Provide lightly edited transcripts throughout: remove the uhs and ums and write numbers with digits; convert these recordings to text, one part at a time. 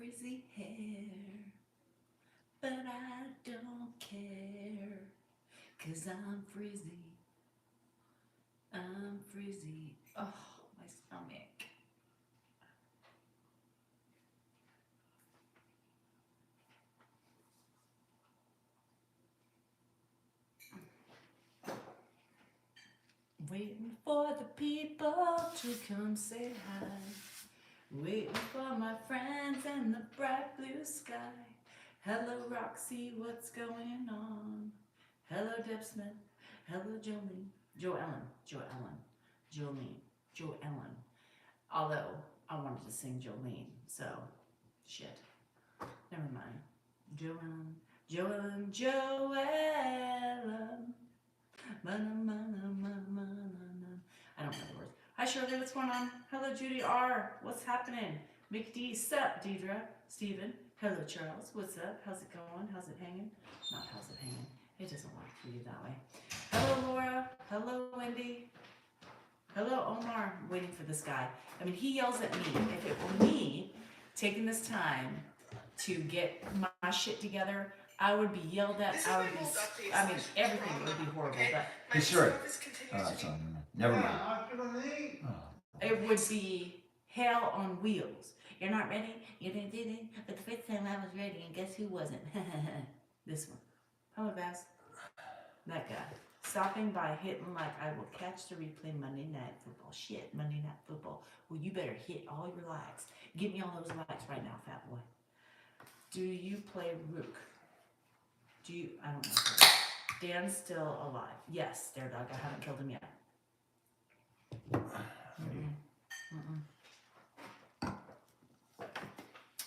frizzy hair, but I don't care, 'cause I'm frizzy. I'm frizzy. Oh, my stomach. Waiting for the people to come say hi. Waiting for my friends in the bright blue sky. Hello, Roxy, what's going on? Hello, Deb Smith. Hello, Jolene. Joellen. Although, I wanted to sing Jolene, so, shit. Never mind. Joellen. I don't know the words. Hi, Shirley, what's going on? Hello, Judy R. What's happening? Mick D. Sup, Deidre. Steven. Hello, Charles. What's up? How's it going? How's it hanging? Not how's it hanging. It doesn't work for you that way. Hello, Laura. Hello, Wendy. Hello, Omar. I'm waiting for this guy. I mean, he yells at me. If it were me taking this time to get my shit together, I would be yelled at. I would be, I mean, everything would be horrible. But hey, Siri. Never mind. It would be hell on wheels. You're not ready? You didn't do it? But the first time I was ready, and guess who wasn't? This one. Hello, guys. That guy. Stopping by, hitting like I will catch the replay Monday Night Football. Shit, Monday Night Football. Well, you better hit all your likes. Give me all those likes right now, fat boy. Do you play Rook? Do you? I don't know. Dan's still alive. Yes, there, dog. I haven't killed him yet.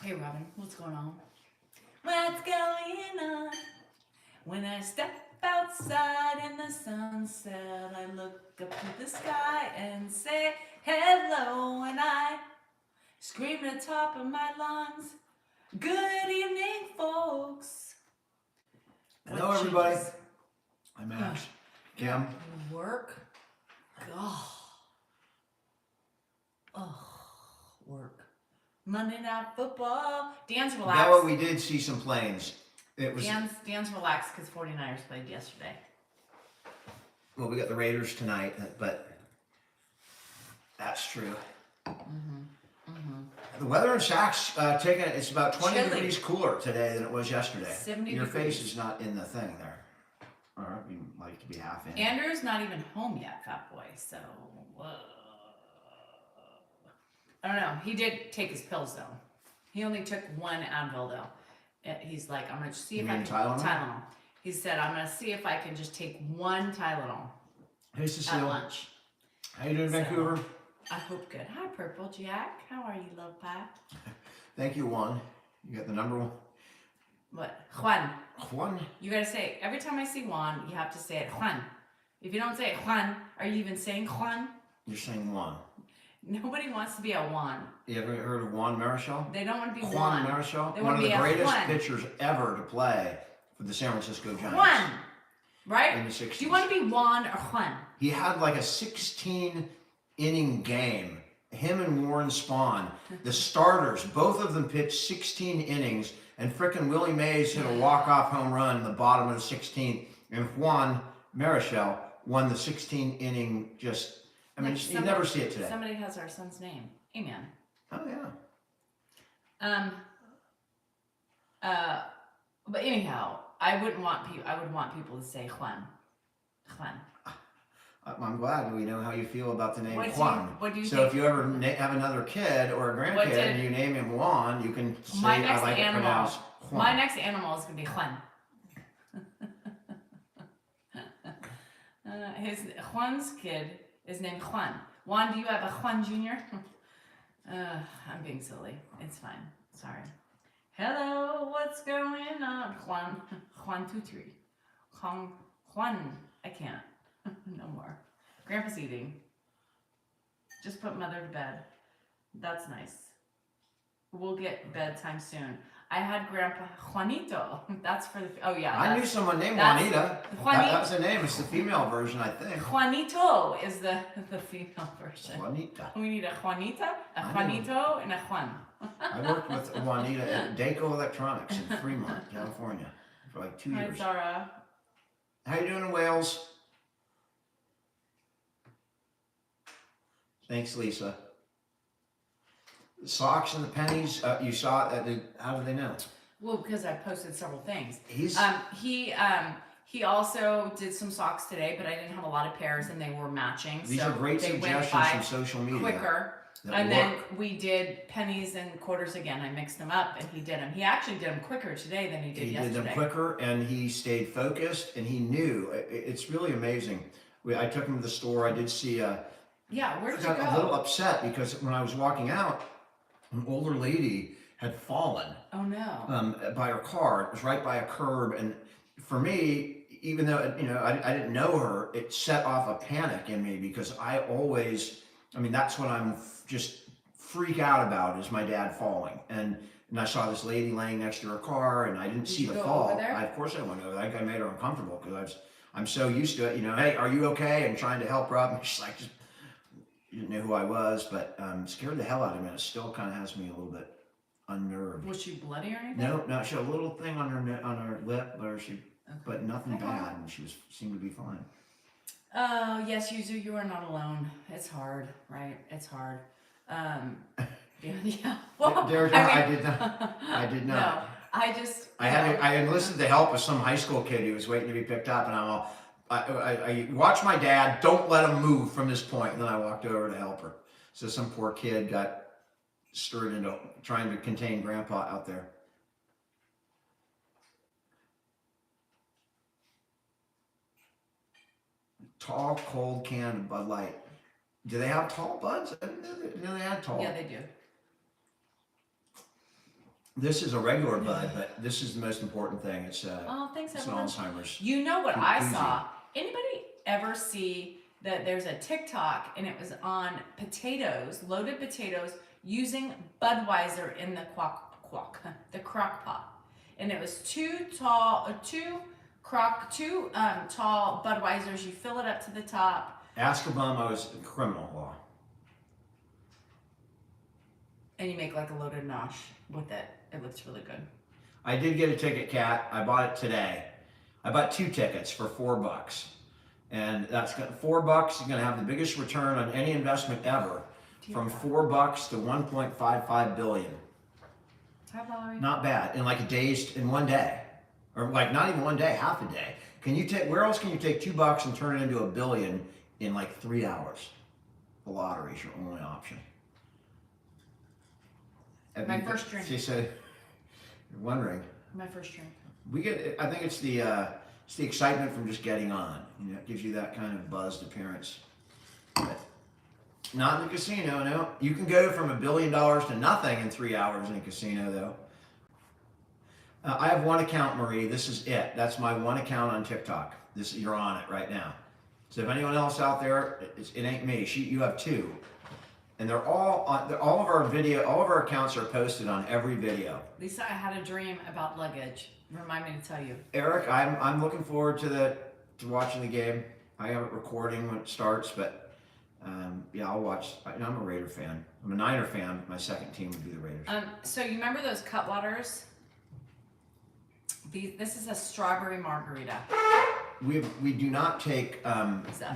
Hey, Robin, what's going on? What's going on? When I step outside in the sunset, I look up to the sky and say hello, and I scream at the top of my lungs, good evening, folks. Hello, everybody. I'm Max. Kim. Work. Work. Monday Night Football. Dan's relaxed. Bella, we did see some planes. It was Dan's relaxed because 49ers played yesterday. Well, we got the Raiders tonight, but that's true. The weather in Saks it's about 20 degrees cooler today than it was yesterday. 70 Your degrees. face is not in the thing there. Or you'd like to be half in. Andrew's not even home yet, fat boy, so I don't know. He did take his pills though. He only took one Advil though. He's like, I'm gonna see if I can Tylenol. He said, I'm gonna see if I can just take one Tylenol. Hey, Cecile. At lunch. How you doing, Vancouver? I hope good. Hi, Purple Jack. How are you, love pie? Thank you, Juan. You got the number one. What? Juan. Juan. You gotta say every time I see Juan, you have to say it Juan. If you don't say it Juan, are you even saying Juan? You're saying Juan. Nobody wants to be a Juan. You ever heard of Juan Marichal? They don't want to be Juan Marichal. They one of the greatest Juan. pitchers ever to play for the San Francisco Giants. Juan, right? In the 60s. Do you want to be Juan or Juan? He had like a 16-inning game. Him and Warren Spahn, the starters, both of them pitched 16 innings, and frickin' Willie Mays hit a walk-off home run in the bottom of the 16th, and Juan Marichal won the 16-inning just... I mean, you never see it today. Somebody has our son's name. Amen. Oh, yeah. But anyhow, I would want people to say Juan. Juan. I'm glad we know how you feel about the name Juan. What do you so think? if you ever have another kid or a grandkid and you name him Juan, you can say, I like to pronounce Juan. My next animal is going to be Juan. Juan's kid is named Juan. Juan, do you have a Juan Jr.? I'm being silly. It's fine. Sorry. Hello, what's going on? Juan 2-3. Juan, I can't. No more. Grandpa's eating. Just put mother to bed. That's nice. We'll get bedtime soon. I had Grandpa Juanito. That's for the... Oh, yeah. I knew someone named Juanita. That's the name. It's the female version, I think. Juanito is the female version. Juanita. We need a Juanita, a Juanito, and a Juan. I worked with Juanita at Daco Electronics in Fremont, California, for like 2 Hi, years. Zara. How you doing in Wales? Thanks, Lisa. The socks and the pennies, you saw it. How do they know? Well, because I posted several things. He's He also did some socks today, but I didn't have a lot of pairs, and they were matching. these so are great they went suggestions by from social media. quicker. that And work. then we did pennies and quarters again. I mixed them up, and he did them. He actually did them quicker today than he did yesterday. He did them quicker, and he stayed focused, and he knew. It's really amazing. I took him to the store. I did see Yeah, where did I you got go? a little upset because when I was walking out, an older lady had fallen Oh no. by her car. It was right by a curb, and for me, even though I didn't know her, it set off a panic in me because I always, that's what I'm just freak out about is my dad falling, and I saw this lady laying next to her car, and I didn't see you the go fall. over there? Of course I went over there. I think I made her uncomfortable because I'm so used to it. Hey, are you okay? And trying to help her up, and she's like, just didn't know who I was, but scared the hell out of me. It still kind of has me a little bit unnerved. Was she bloody or anything? No, she had a little thing on her lip, but nothing Okay. bad, and seemed to be fine. Oh yes, Yuzu, you are not alone. It's hard, right? It's hard. Yeah. Well, I did not. I did not. No, I just. I enlisted the help of some high school kid who was waiting to be picked up, and I watched my dad. Don't let him move from this point. And then I walked over to help her. So some poor kid got stirred into trying to contain Grandpa out there. Tall, cold can of Bud Light. Do they have tall buds? I didn't know they had tall. Yeah, they do. This is a regular bud, but this is the most important thing. It's Thanks it's everyone. Alzheimer's. You know what I Koozie. saw? Anybody ever see that there's a TikTok and it was on potatoes, loaded potatoes, using Budweiser in the crock pot, and it was two tall Budweisers. You fill it up to the top, Ask Obama was criminal law. and you make like a loaded nosh with it. It looks really good. I did get a ticket, Kat. I bought it today. I bought 2 tickets for $4, and that's $4. You're going to have the biggest return on any investment ever, from $4 to 1.55 billion. Hi, Valerie. Not bad in in 1 day, or like not even 1 day, half a day. Where else can you take $2 and turn it into $1 billion in like 3 hours? The lottery is your only option. My first drink. She said, "You're wondering." My first drink. We get. I think it's the excitement from just getting on. It gives you that kind of buzzed appearance. But not in the casino. No, you can go from $1 billion to nothing in 3 hours in a casino, though. I have one account, Marie. This is it. That's my one account on TikTok. You're on it right now. So if anyone else out there, it ain't me. You have 2. And they're all on, all of our accounts are posted on every video. Lisa, I had a dream about luggage. Remind me to tell you. Eric, I'm looking forward to watching the game. I have it recording when it starts, but I'll watch. I'm a Raider fan. I'm a Niner fan. My second team would be the Raiders. So you remember those Cutwaters? This is a strawberry margarita. We do not take.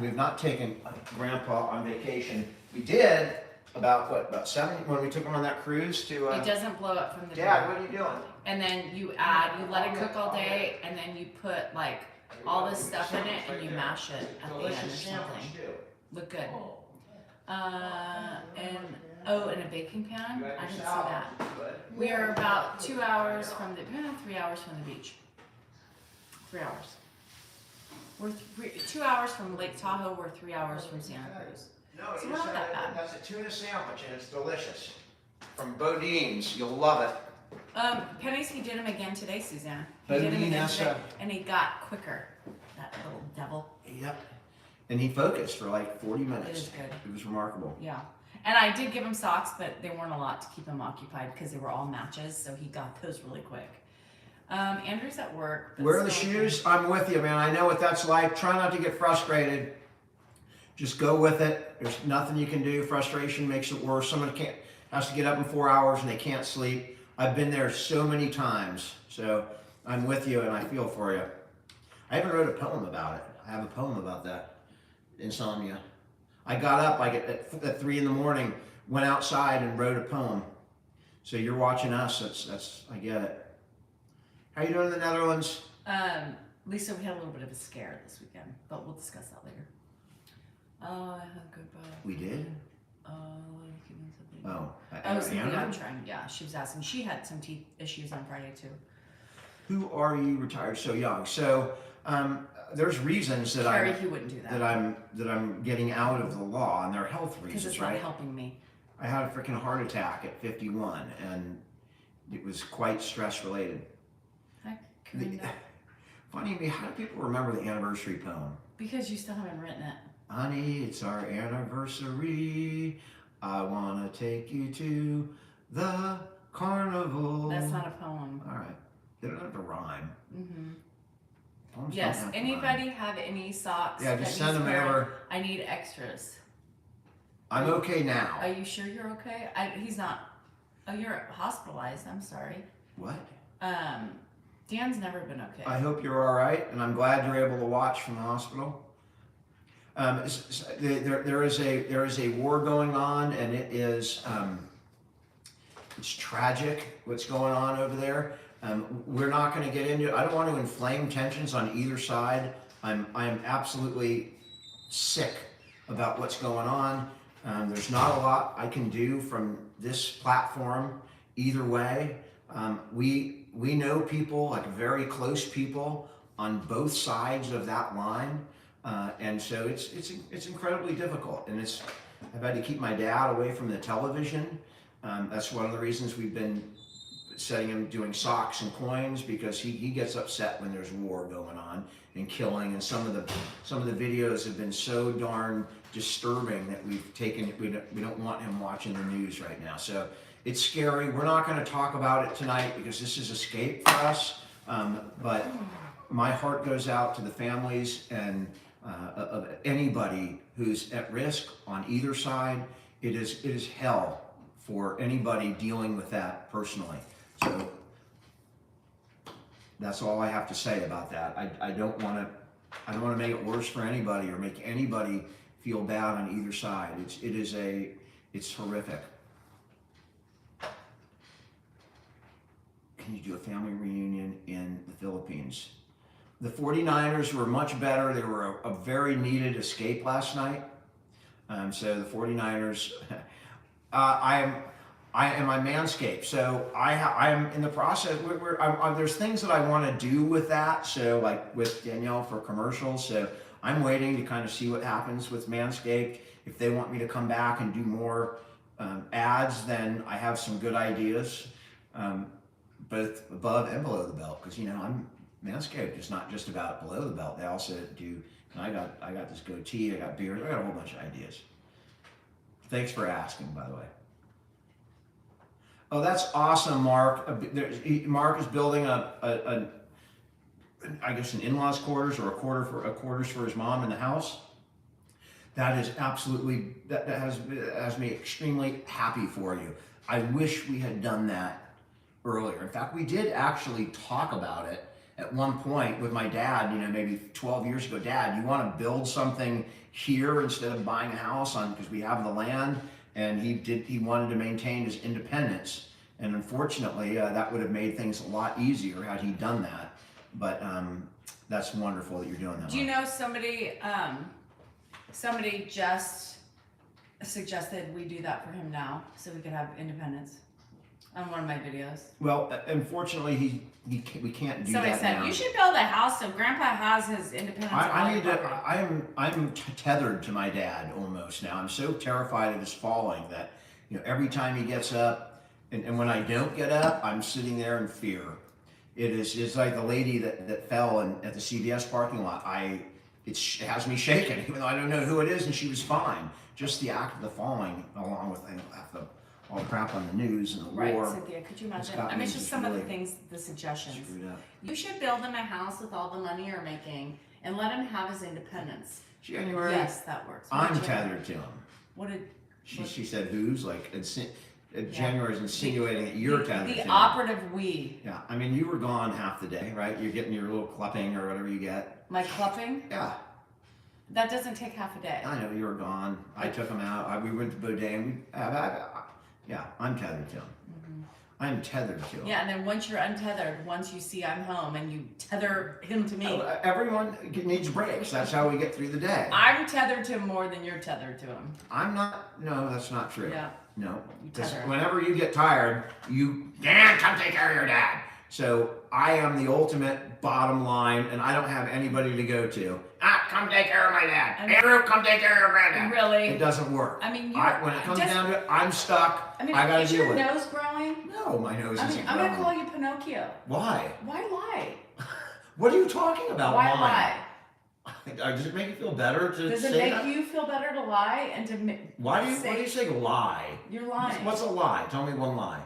We've not taken Grandpa on vacation. We did about 7 when we took him on that cruise to. It doesn't blow up from the Dad, door. what are you doing? And then you let it cook all day, and then you put like all this stuff in it, and you mash it at the end or Delicious sandwich something. too. Look good. And a baking pan. I didn't see that. We are about 2 hours from 3 hours from the beach. 3 hours. We're 2 hours from Lake Tahoe. We're 3 hours from Santa Cruz. No, So we're not that bad. That's a tuna sandwich, and it's delicious. From Bodine's, you'll love it. Pennies, he did them again today, Suzanne. He did them Bodine, again that's today, and he got quicker. That little devil. Yep. And he focused for like 40 minutes. It is good. It was remarkable. Yeah. And I did give him socks, but they weren't a lot to keep him occupied because they were all matches, so he got those really quick. Andrew's at work. but Where are the still- shoes? I'm with you, man. I know what that's like. Try not to get frustrated. Just go with it. There's nothing you can do. Frustration makes it worse. Someone can't. has to get up in 4 hours and they can't sleep. I've been there so many times, so I'm with you and I feel for you. I even wrote a poem about it. I have a poem about that, insomnia. I got up like at 3 in the morning, went outside and wrote a poem. So you're watching us. That's I get it. How you doing in the Netherlands? Lisa, we had a little bit of a scare this weekend, but we'll discuss that later. Oh, I had goodbye. We did? Oh, I was thinking Anna? I'm trying. Yeah, she was asking. She had some teeth issues on Friday too. Who are you retired so young? So there's reasons that Carrie, he wouldn't do that. I'm getting out of the law, and they're health Because reasons, it's not right? helping me. I had a freaking heart attack at 51, and it was quite stress related. Funny to me, how do people remember the anniversary poem? Because you still haven't written it. Honey, it's our anniversary. I wanna take you to the carnival. That's not a poem. All right. They don't have to rhyme. Mm-hmm. Poems don't Yes. have to Anybody rhyme. have any socks? Yeah, just that send needs them wearing? over. I need extras. I'm okay now. Are you sure you're okay? He's not. Oh, you're hospitalized. I'm sorry. What? Dan's never been okay. I hope you're all right, and I'm glad you're able to watch from the hospital. There is a war going on, and it is it's tragic what's going on over there. We're not going to get into it. I don't want to inflame tensions on either side. I'm absolutely sick about what's going on. There's not a lot I can do from this platform either way. We know people, like very close people, on both sides of that line, and so it's incredibly difficult. And I've had to keep my dad away from the television. That's one of the reasons we've been setting him doing socks and coins, because he gets upset when there's war going on and killing, and some of the videos have been so darn disturbing that we don't want him watching the news right now. So it's scary. We're not going to talk about it tonight because this is escape for us. But my heart goes out to the families and of anybody who's at risk on either side. It is hell for anybody dealing with that personally. So that's all I have to say about that. I don't want to make it worse for anybody or make anybody feel bad on either side. It's horrific. Can you do a family reunion in the Philippines? The 49ers were much better. They were a very needed escape last night. So the 49ers, I am my Manscaped. So I am in the process. There's things that I want to do with that. So like with Danielle for commercials. So I'm waiting to kind of see what happens with Manscaped. If they want me to come back and do more ads, then I have some good ideas, both above and below the belt. Because Manscaped is not just about below the belt. They also do. I got this goatee. I got beard. I got a whole bunch of ideas. Thanks for asking, by the way. Oh, that's awesome, Mark. Mark is building I guess an in-laws quarters or a quarters for his mom in the house. That is absolutely that has me extremely happy for you. I wish we had done that earlier. In fact, we did actually talk about it at one point with my dad, maybe 12 years ago. Dad, you want to build something here instead of buying a house because we have the land? And he wanted to maintain his independence. And unfortunately, that would have made things a lot easier had he done that. But that's wonderful that you're doing that. Do you know somebody just suggested we do that for him now so we could have independence on one of my videos? Well, unfortunately, we can't do Somebody that said, now. you should build a house so Grandpa has his independence. I'm tethered to my dad almost now. I'm so terrified of his falling that every time he gets up, and when I don't get up, I'm sitting there in fear. It's like the lady that fell at the CVS parking lot. It has me shaking, even though I don't know who it is, and she was fine. Just the act of the falling, along with all the crap on the news and the right, war. Cynthia, could you imagine? It's just some of the things, the suggestions. You should build him a house with all the money you're making and let him have his independence. January. Yes, that works. I'm tethered to him. What did she said? Who's like? January's insinuating that you're tethered to The him. operative we. Yeah, I mean, you were gone half the day, right? You're getting your little clupping or whatever you get. My clupping? Yeah, That doesn't take half a day. I know you were gone. I took him out. We went to Bodine. Yeah, I'm tethered to him. I'm tethered to him. Yeah, and then once you're untethered, once you see I'm home and you tether him to me. Everyone needs breaks. That's how we get through the day. I'm tethered to him more than you're tethered to him. I'm not. No, that's not true. Yeah. No. You 'Cause tether. whenever you get tired, Dan, come take care of your dad. So I am the ultimate bottom line, and I don't have anybody to go to. Come take care of my dad. Andrew, come take care of your granddad. Really? It doesn't work. I mean, when it comes down to it, I'm stuck. I gotta is deal your with it. nose growing? No, my nose I isn't mean, I'm gonna growing. call you Pinocchio. Why? Why lie? What are you talking about? Why lie? Does it make you feel better to Does say it make that? you feel better to lie and to Why do you say lie? You're lying. What's a lie? Tell me one lie.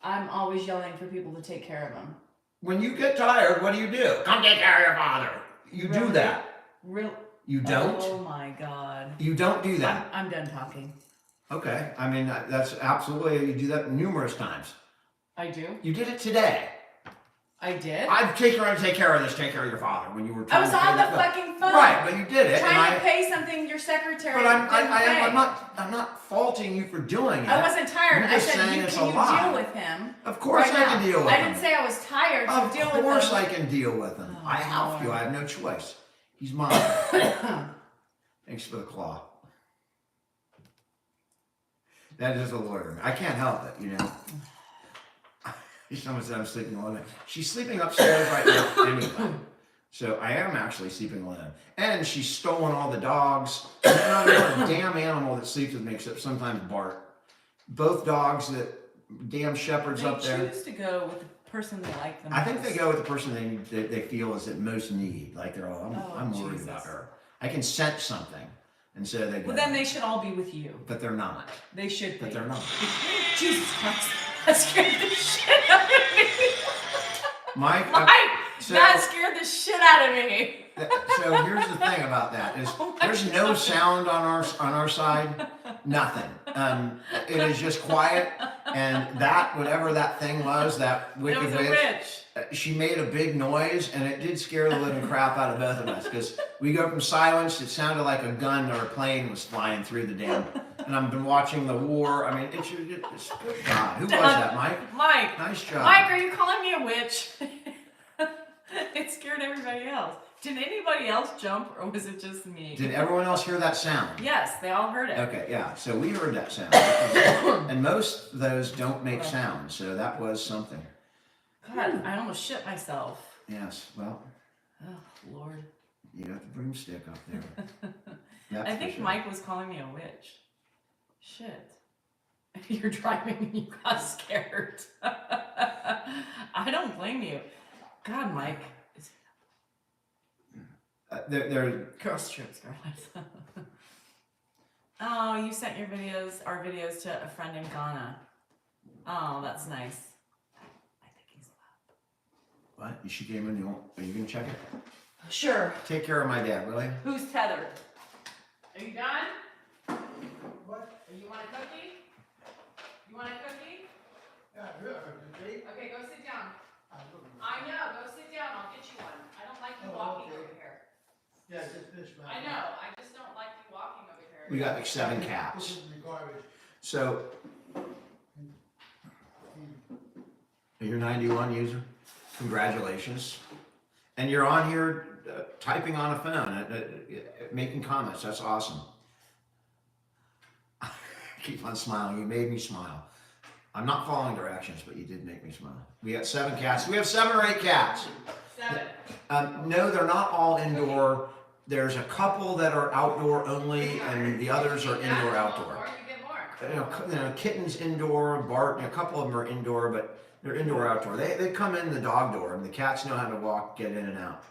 I'm always yelling for people to take care of them. When you get tired, what do? Come take care of your father. You do Really? that. You don't? Oh my God. You don't do that. I'm done talking. Okay. I mean, that's absolutely, you do that numerous times. I do? You did it today. I did? I've taken her to take care of this, take care of your father when you were trying I was to pay on the that bill. fucking phone. Right, but you did it. Trying to pay something your secretary But didn't pay. I'm not faulting you for doing it. I wasn't tired. You're I just said, saying can it's you a lie. deal with him? Of course right I can now? deal with I him. didn't say I was tired, so Of deal with him. course I can deal with him. Oh, I have to. Lord. I have no choice. He's mine. Thanks for the claw. That is a lawyer. I can't help it, you know. Someone said I'm sleeping alone. She's sleeping upstairs right now anyway. So I am actually sleeping alone. And she's stolen all the dogs. There's not another damn animal that sleeps with me except sometimes Bart. Both dogs that damn shepherds up there. They choose to go with the person they like the most. I think they go with the person they feel is at most need. Like they're all, I'm worried Jesus. about her. I can sense something. And so they go. Well, then they should all be with you. But they're not. They should be. But they're not. Jesus Christ. That scared the shit out of me. Mike, That scared the shit out of me. So here's the thing about that is there's no sound on our side, nothing. It is just quiet, and that whatever that thing was, that wicked It was a witch. she made a big noise, and it did scare the living crap out of both of us because we go from silence, it sounded like a gun or a plane was flying through the damn. And I've been watching the war. I mean, it's good God. Who was that, Mike? Mike. Nice job. Mike, are you calling me a witch? It scared everybody else. Did anybody else jump, or was it just me? Did everyone else hear that sound? Yes, they all heard it. Okay, yeah. So we heard that sound. And most of those don't make sound, so that was something. God, I almost shit myself. Yes, well, Oh, Lord. you got the broomstick up there. That's I for think sure. Mike was calling me a witch. Shit. You're driving and you got scared. I don't blame you. God, Mike. They're Girls trips, girls. Oh, you sent our videos to a friend in Ghana. Oh, that's nice. I think he's allowed. what? She came in. Are you gonna check it? Sure. Take care of my dad, really? Who's tethered? Are you done? What? You want a cookie? You want a cookie? Okay, go sit down. I know, go sit down. I'll get you one. I don't like you walking over here. Yeah, just finished my. I know. I just don't like you walking over here. We got like 7 This cats. is the garbage. So, you're 91 user. Congratulations. And you're on here typing on a phone, making comments. That's awesome. Keep on smiling. You made me smile. I'm not following directions, but you did make me smile. We got 7 cats. We have 7 or 8 cats. 7. No, they're not all indoor. There's a couple that are outdoor only, and the others are indoor outdoor. Or you get more. You know, Kitten's indoor, Bart, a couple of them are indoor, but they're indoor outdoor. They come in the dog door, and the cats know how to walk, get in and out.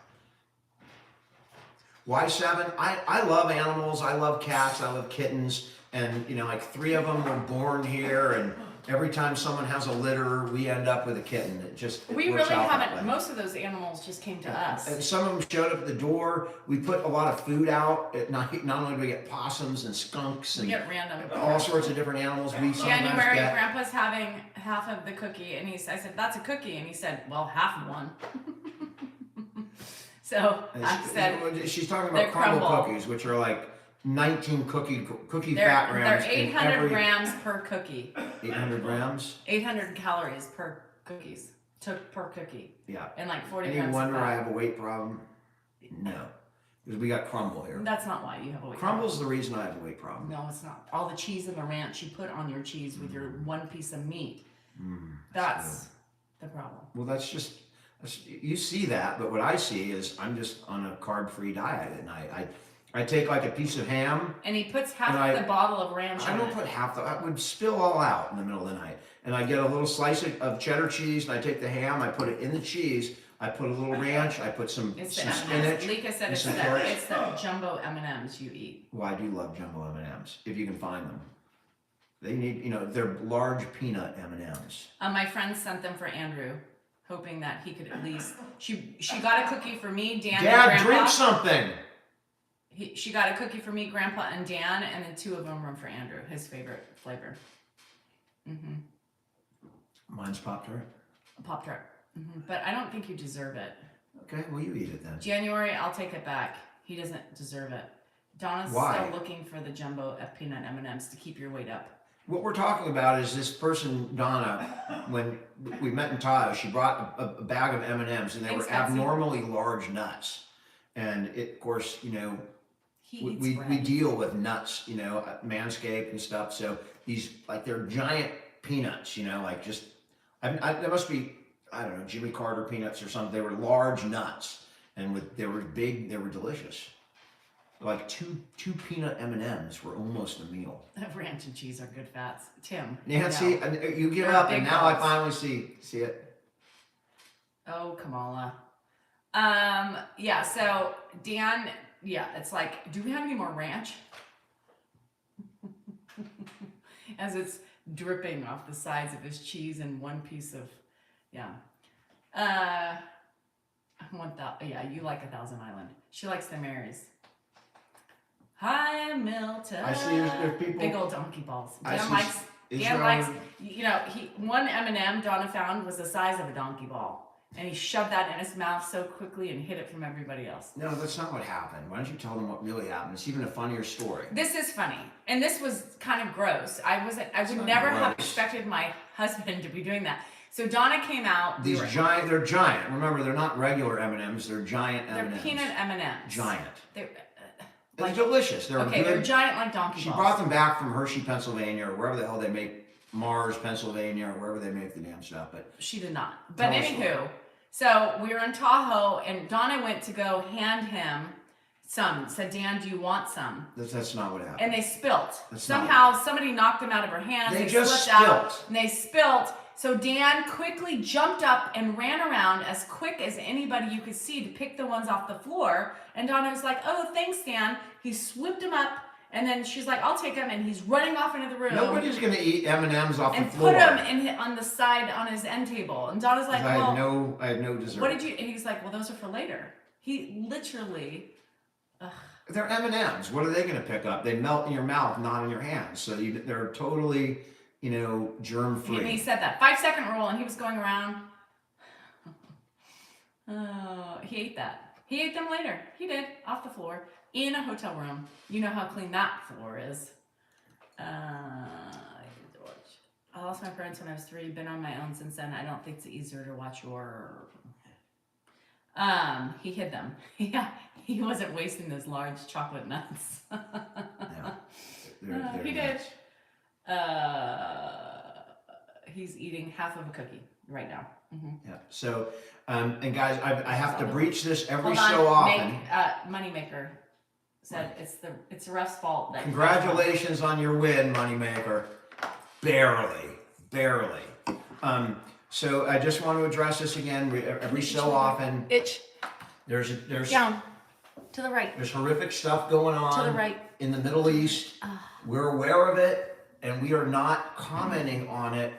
Why 7? I love animals. I love cats. I love kittens. And, you know, like 3 of them were born here, and every time someone has a litter, we end up with a kitten. It We works really out that haven't. way. Most of those animals just came to us. And some of them showed up at the door. We put a lot of food out at night. Not only do we get possums and skunks We and get random. all sorts of different animals, we sometimes January, get. Grandpa's having half of the cookie, and I said, "That's a cookie," and he said, "Well, half of one." So I said, She's talking they're about crumble crumble. cookies, which are like 19 cookie they're fat grams. 800 grams per cookie. 800 grams. 800 calories per per cookie, Yeah. and like 40 Any grams wonder of I fat. have a weight problem? No, because we got crumble here. That's not why you have a weight Crumble's the reason I have a weight problem. problem. No, it's not. All the cheese and the ranch you put on your cheese with your one piece of meat. That's That's the problem. Well, you see that, but what I see is I'm just on a carb-free diet at night. I take like a piece of ham. And he puts half And the bottle of ranch I on don't it. put half the. I would spill all out in the middle of the night. And I get a little slice of cheddar cheese, and I take the ham, I put it in the cheese, I put a little ranch, I put some It's the spinach. M&Ms. Lika said and it's some the carrots. jumbo M&Ms you eat. Well, I do love jumbo M&Ms if you can find them. They need, they're large peanut M&Ms. My friend sent them for Andrew, hoping that he could at least. She got a cookie for me, Dan, and Dad, Grandpa. drink something. She got a cookie for me, Grandpa, and Dan, and then 2 of them were for Andrew, his favorite flavor. Mine's Pop-Tart. A Pop-Tart. But I don't think you deserve it. Okay, well you eat it then. January, I'll take it back. He doesn't deserve it. Donna's Why? still looking for the jumbo peanut M&Ms to keep your weight up. What we're talking about is this person, Donna, when we met in Tahoe, she brought a bag of M&Ms, and they Thanks, were Betsy. abnormally large nuts. And it, of course, He eats we bread. deal with nuts, at Manscaped and stuff. So these, like, they're giant peanuts, like just, there must be, I don't know, Jimmy Carter peanuts or something. They were large nuts, and they were big. They were delicious. Like two peanut M&Ms were almost a meal. Ranch and cheese are good fats. Tim. Nancy, no. you give They're up, big and now I balls. finally see it. Oh, Kamala. Yeah, so Dan, it's like, do we have any more ranch? As it's dripping off the sides of his cheese and one piece of, you like 1,000 Island. She likes the Marys. Hi, Milton. I see there's people. Big old donkey balls. I Dan see likes, Israel- Dan likes, one M&M Donna found was the size of a donkey ball. And he shoved that in his mouth so quickly and hid it from everybody else. No, that's not what happened. Why don't you tell them what really happened? It's even a funnier story. This is funny. And this was kind of gross. I would not never have gross. expected my husband to be doing that. So Donna came out. They're giant. Remember, they're not regular M&Ms. They're giant They're M&Ms. peanut M&Ms. Giant. They're, They're delicious. They're okay, good. they're giant like donkey She balls. brought them back from Hershey, Pennsylvania, or wherever the hell they make Mars, Pennsylvania, or wherever they make the damn stuff. But She did not. But Tell us anywho, so we were in Tahoe, and Donna went to go hand him some. Said, Dan, do you want some? that's not what happened. And they spilt. That's not Somehow somebody knocked them out of her hands. They just slipped out, spilt. and they spilt. So Dan quickly jumped up and ran around as quick as anybody you could see to pick the ones off the floor. And Donna was like, "Oh, thanks, Dan." He swooped them up, and then she's like, "I'll take them." And he's running off into the room. Nobody's gonna eat M&Ms off and the floor. put them on the side on his end table. And Donna's like, I "Well, had no dessert. what did you?" And he's like, "Well, those are for later." He literally. They're M&Ms. What are they gonna pick up? They melt in your mouth, not in your hands. So they're totally, germ free. And he said that 5-second rule, and he was going around. Oh, he ate that. He ate them later. He did, off the floor, in a hotel room. You know how clean that floor is. I lost my parents when I was 3. Been on my own since then. I don't think it's easier to watch your. He hid them. Yeah, he wasn't wasting those large chocolate nuts. Yeah. They're He nuts. did. He's eating half of a cookie right now. Yeah. So, and guys, I have to breach this every Hold on, so often. Moneymaker said it's Ruff's fault. That Congratulations on your win, Moneymaker. Barely. So I just want to address this again. Every so often, Itch there's down to the right. horrific stuff going on To the right. in the Middle East. We're aware of it. and we are not commenting on it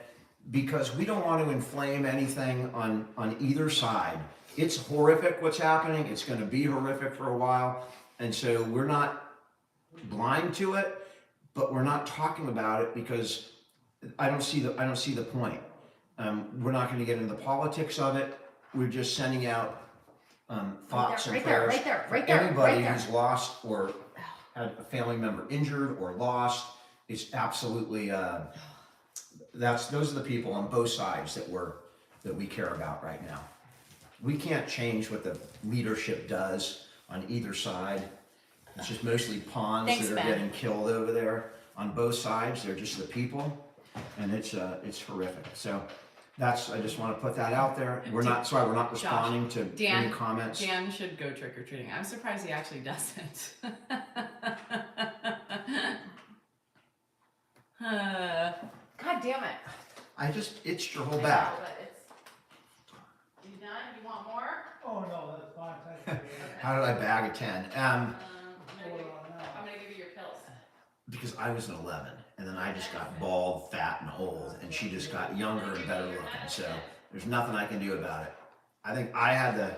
because we don't want to inflame anything on either side. It's horrific what's happening. It's going to be horrific for a while, and so we're not blind to it, but we're not talking about it because I don't see the point. We're not going to get into the politics of it. We're just sending out thoughts and prayers for anybody who's lost or had a family member injured or lost. It's absolutely those are the people on both sides that we care about right now. We can't change what the leadership does on either side. It's just mostly pawns Thanks, that are Ben. getting killed over there on both sides. They're just the people, and it's horrific. So I just want to put that out there. We're not responding to any comments. Dan should go trick or treating. I'm surprised he actually doesn't. God damn it! I just itched your whole I back. know, but it's... You done? You want more? Oh, no, that's fine, thank you. How did I bag a 10? I'm gonna give you your pills. Because I was an 11, and then I just got bald, fat, and old, and she just got younger and better looking. So there's nothing I can do about it. I think I had the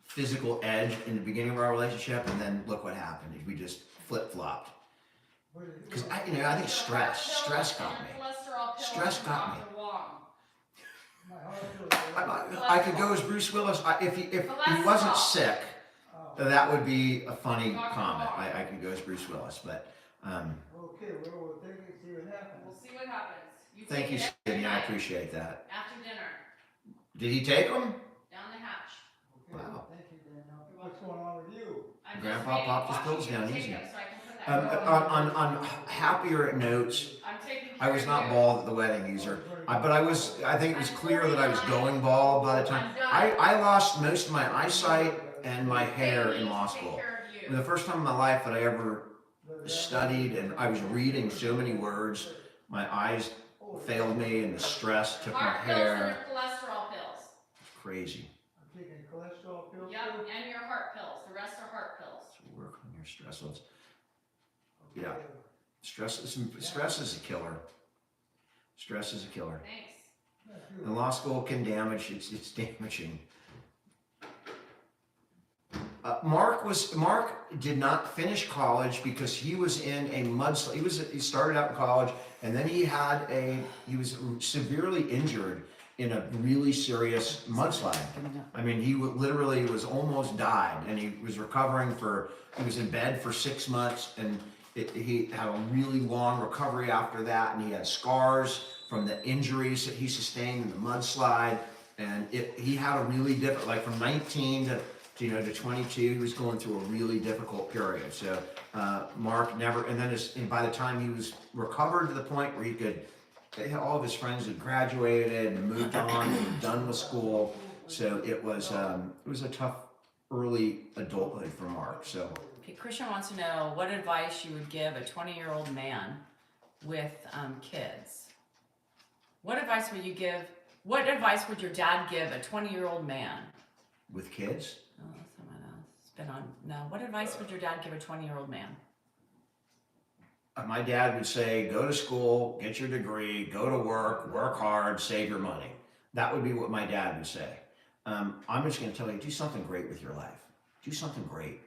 physical edge in the beginning of our relationship, and then look what happened. We just flip-flopped. Because I think stress got me. Stress got me. I could go as Bruce Willis. If he wasn't sick, that would be a funny comment. I could go as Bruce Willis, but Okay, we'll take it, see what happens. We'll see what happens. thank you, Sydney. I appreciate that. After dinner, Did he take them? down the hatch. Okay, Wow. thank you, Danielle. What's going on with you? I'm Grandpa just popped his watching pills you down take easy. them so I can put that On happier notes, I'm taking I was not bald at the wedding either. But I think it was clear that I was going bald by the time. I lost most of my eyesight and my hair in law school. It was the first time in my life that I ever studied, and I was reading so many words. My eyes failed me, and the stress took my heart pills and hair. your cholesterol pills. It's crazy. I'm taking cholesterol pills? Yep, and your heart pills. The rest are heart pills. Work on your stress levels. Okay. Yeah. Stress is a killer. Stress is a killer. Thanks. Thank you. And law school can damage. It's damaging. Mark did not finish college because he was in a mudslide. He started out in college, and then he was severely injured in a really serious mudslide. I mean, he literally was almost died, and he was recovering he was in bed for 6 months, and he had a really long recovery after that, and he had scars from the injuries that he sustained in the mudslide, and he had a really different, like from 19 to 22, he was going through a really difficult period. So Mark never, and by the time he was recovered to the point where all of his friends had graduated and moved on and were done with school. So it was a tough early adulthood for Mark. So Okay, Christian wants to know what advice you would give a 20-year-old man with kids. What advice would your dad give a 20-year-old man? with kids, Oh, someone else. It's been on. No. What advice would your dad give a 20-year-old man? my dad would say, go to school, get your degree, go to work hard, save your money. That would be what my dad would say. I'm just going to tell you, do something great with your life. Do something great.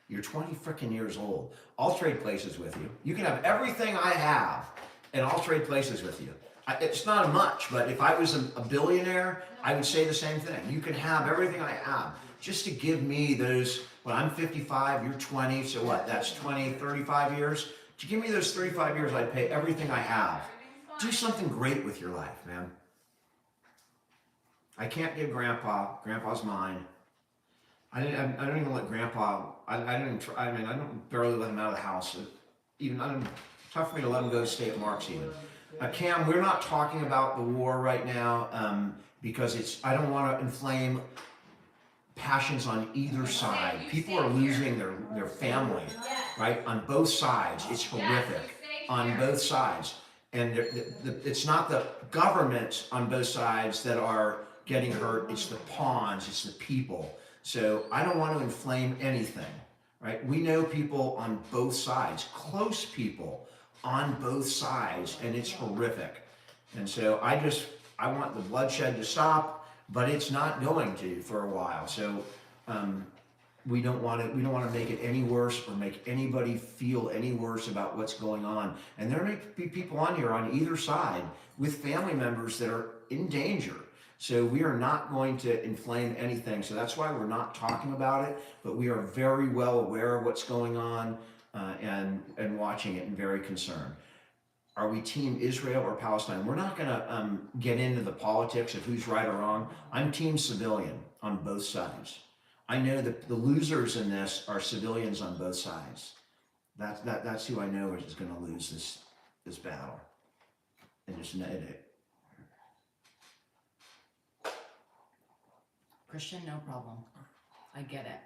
You're 20 freaking years old. I'll trade places with you. You can have everything I have, and I'll trade places with you. It's not much, but if I was a billionaire, I would say the same thing. You can have everything I have. Just to give me those, when I'm 55, you're 20, so what? That's 20, 35 years. To give me those 35 years, I'd pay everything I have. Do something great with your life, man. I can't give Grandpa's mine. I don't even let Grandpa. I don't barely let him out of the house. Tough for me to let him go stay at Mark's even. Cam, we're not talking about the war right now because I don't want to inflame passions on either side. People are losing their family, right? On both sides. It's horrific on both sides. And it's not the governments on both sides that are getting hurt. It's the pawns. It's the people. So I don't want to inflame anything, right? We know people on both sides, close people, on both sides, and it's horrific. And so I want the bloodshed to stop, but it's not going to for a while. So we don't want to make it any worse or make anybody feel any worse about what's going on. And there may be people on here on either side with family members that are in danger. So we are not going to inflame anything. So that's why we're not talking about it, but we are very well aware of what's going on and watching it and very concerned. Are we team Israel or Palestine? We're not going to get into the politics of who's right or wrong. I'm team civilian on both sides. I know that the losers in this are civilians on both sides. That's who I know is going to lose this battle. And just net it. Christian, no problem. I get it.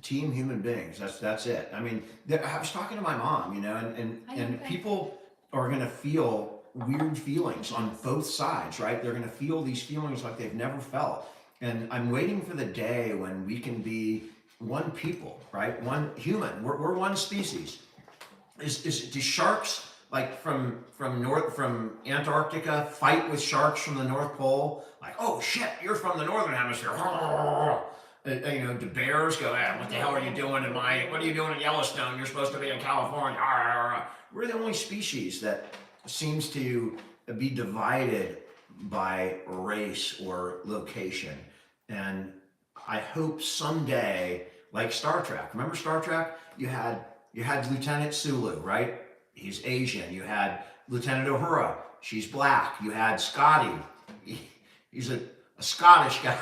Team human beings. That's it. I mean, I was talking to my mom, you know, and people are going to feel weird feelings on both sides, right? They're going to feel these feelings like they've never felt. And I'm waiting for the day when we can be one people, right? One human. We're one species. Do sharks like from Antarctica fight with sharks from the North Pole? Like, oh shit, you're from the northern hemisphere. You know, do bears go, what the hell are you doing what are you doing in Yellowstone? You're supposed to be in California. We're the only species that seems to be divided by race or location. And I hope someday, like Star Trek, remember Star Trek? You had Lieutenant Sulu, right? He's Asian. You had Lieutenant Uhura, she's black. You had Scotty, he's a Scottish guy.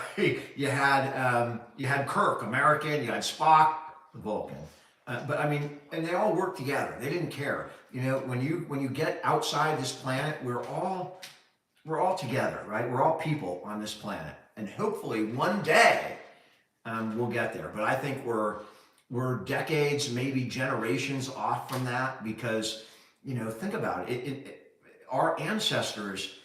You had Kirk, American. You had Spock, the Vulcan. But I mean, and they all worked together. They didn't care. You know, when you get outside this planet, we're all together, right? We're all people on this planet, and hopefully one day we'll get there. But I think we're decades, maybe generations off from that, because you know, think about it. Our ancestors,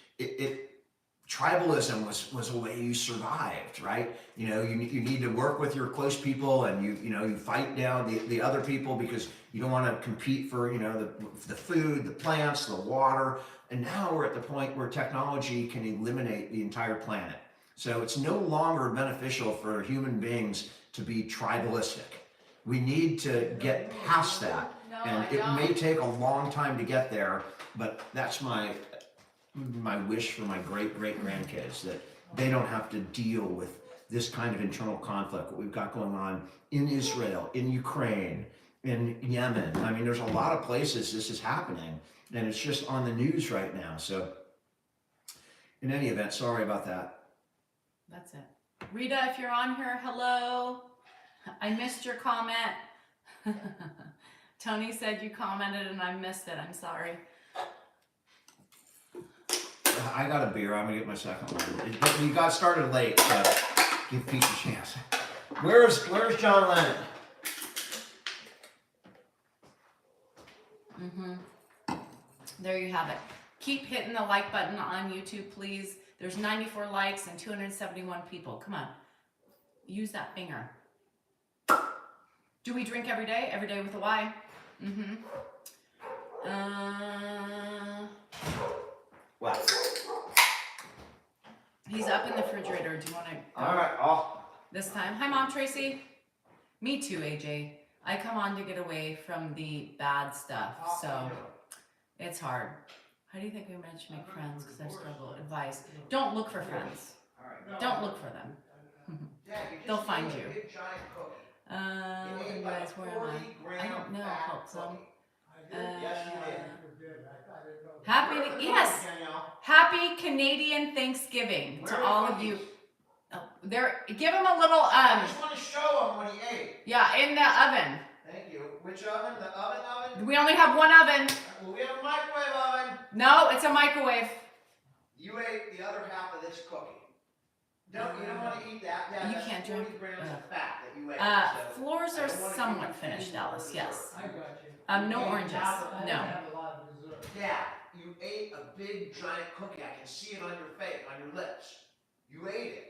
tribalism was a way you survived, right? You know, you need to work with your close people, and you fight down the other people because you don't want to compete for, you know, the food, the plants, the water. And now we're at the point where technology can eliminate the entire planet. So it's no longer beneficial for human beings to be tribalistic. We need to get past that. And it may take a long time to get there, but that's my wish for my great-great-grandkids, that they don't have to deal with this kind of internal conflict that we've got going on in Israel, in Ukraine, in Yemen. I mean, there's a lot of places this is happening, and it's just on the news right now. So in any event, sorry about that. That's it. Rita, if you're on here, hello. I missed your comment. Tony said you commented and I missed it. I'm sorry. I got a beer. I'm gonna get my second one. But we got started late, so give Pete a chance. Where's John Lennon? There you have it. Keep hitting the like button on YouTube, please. There's 94 likes and 271 people. Come on. Use that finger. Do we drink every day? Every day with a Y. Wow. He's up in the refrigerator. Do you want to go? All right. This time. Hi, Mom Tracy. Me too, AJ. I come on to get away from the bad stuff, so it's hard. How do you think we managed to make friends? Because I struggle. Advice. Don't look for friends. Don't look for them. They'll find you. Guys, where am I? I don't know. Help some. Happy Canadian Thanksgiving to all of you. Give him a little I just want to show him what he ate. Yeah, in the oven. Thank you. Which oven? The oven? We only have one oven. Well, we have a microwave oven. No, it's a microwave. You ate the other half of this cookie. You don't want to eat that. Yeah, You that's can't 40 drink. grams of fat that you ate. Floors are somewhat finished, Alice. Yes. I got you. No oranges. I No. have a lot of dessert. Yeah, you ate a big giant cookie. I can see it on your face, on your lips. You ate it.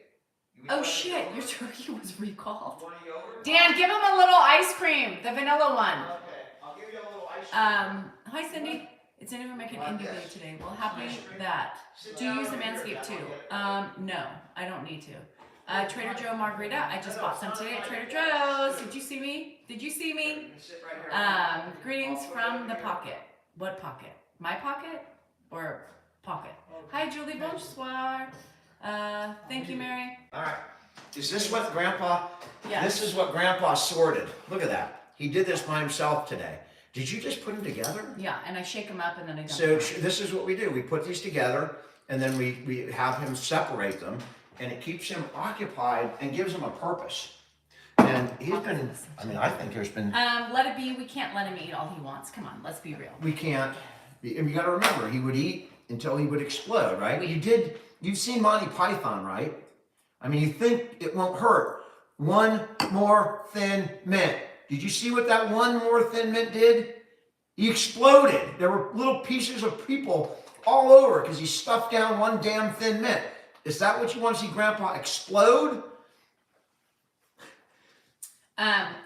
Oh shit! Your turkey was recalled. Want a yogurt? Dan, give him a little ice cream, the vanilla one. Okay, I'll give you a little ice Hi Cindy. It's Cindy from Making Indie Day today. Well, happy that. Do you use the Manscaped too? No, I don't need to. Trader Joe margarita. I just bought some today at Trader Joe's. Did you see me? Did you see me? Greetings from the pocket. What pocket? My pocket or pocket? Hi Julie, bonsoir. Thank you, Mary. All right. Is this what Grandpa? Yes. This is what Grandpa sorted. Look at that. He did this by himself today. Did you just put them together? Yeah, and I shake them up and then I dump So them. this is what we do. We put these together and then we have him separate them, and it keeps him occupied and gives him a purpose. And he's been, I mean, I think there's been. Let it be. We can't let him eat all he wants. Come on, let's be real. We can't. And you got to remember, he would eat until he would explode, right? You've seen Monty Python, right? I mean, you think it won't hurt. One more thin mint. Did you see what that one more thin mint did? He exploded. There were little pieces of people all over because he stuffed down one damn thin mint. Is that what you want to see Grandpa explode?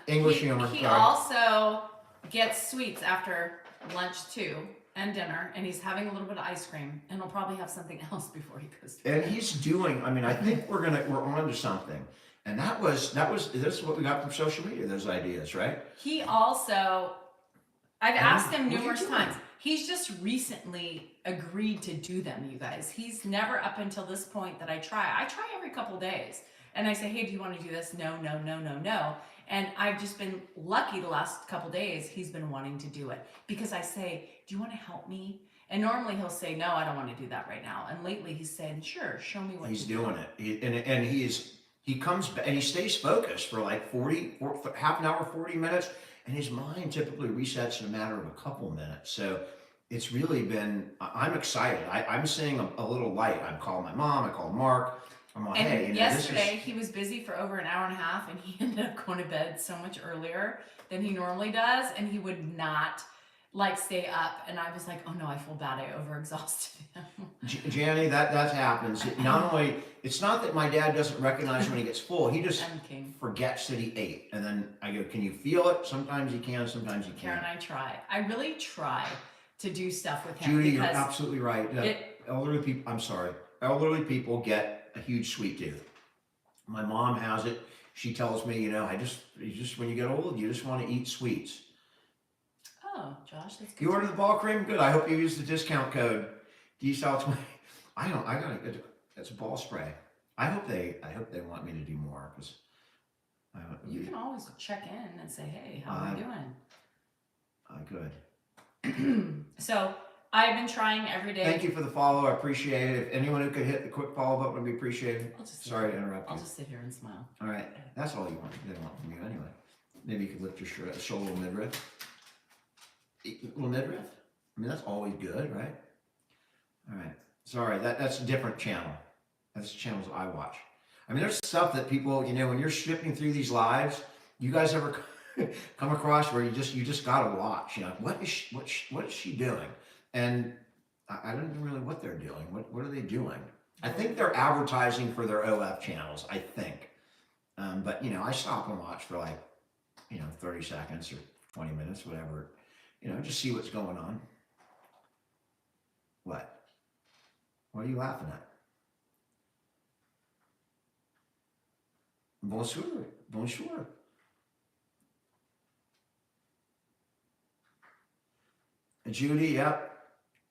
English humor. He Sorry. also gets sweets after lunch too and dinner, and he's having a little bit of ice cream, and he'll probably have something else before he goes to bed. And he's doing. I mean, I think we're on to something. And this is what we got from social media. Those ideas, right? He also, I've asked him what are you numerous doing? times. He's just recently agreed to do them, you guys. He's never up until this point that I try. I try every couple days, and I say, "Hey, do you want to do this?" No, no, no, no, no. And I've just been lucky the last couple days. He's been wanting to do it because I say, "Do you want to help me?" And normally he'll say, "No, I don't want to do that right now." And lately he's saying, "Sure, show me what." He's to do." doing it. He comes back and he stays focused for like half an hour, 40 minutes, and his mind typically resets in a matter of a couple minutes. So it's really been. I'm excited. I'm seeing a little light. I'm calling my mom. I called Mark. I'm like, And hey, yesterday he was busy for over an hour and a half, and he ended up going to bed so much earlier than he normally does, and he would not like stay up. And I was like, oh no, I feel bad. I overexhausted him. Janny, that happens. It's not that my dad doesn't recognize when he gets full. He just I'm king. forgets that he ate. And then I go, can you feel it? Sometimes you can, sometimes you Karen, can't. I try. I really try to do stuff with him. Judy, you're because absolutely right. Elderly people get a huge sweet tooth. My mom has it. She tells me, you just when you get old, you just want to eat sweets. Oh, Josh, that's good. You order the ball cream? Good. I hope you use the discount code DSAL20. It's a ball spray. I hope they want me to do more because You can always check in and say, hey, how are we doing? Good. So I've been trying every day. Thank you for the follow. I appreciate it. If anyone who could hit the quick follow button would be appreciated. Sorry to interrupt I'll you. just sit here and smile. All right. That's all they want from you anyway. Maybe you could lift your shirt, show a little midriff. A little midriff? I mean, that's always good, right? All right. Sorry, that's a different channel. That's the channels I watch. I mean, there's stuff that people, when you're shipping through these lives, you guys ever come across where you just gotta watch. What is she doing? And I don't know really what they're doing. What are they doing? I think they're advertising for their OF channels. I think, but I stop and watch for 30 seconds or 20 minutes, whatever. Just see what's going on. What? What are you laughing at? Bonjour. Bonjour. Judy, yep.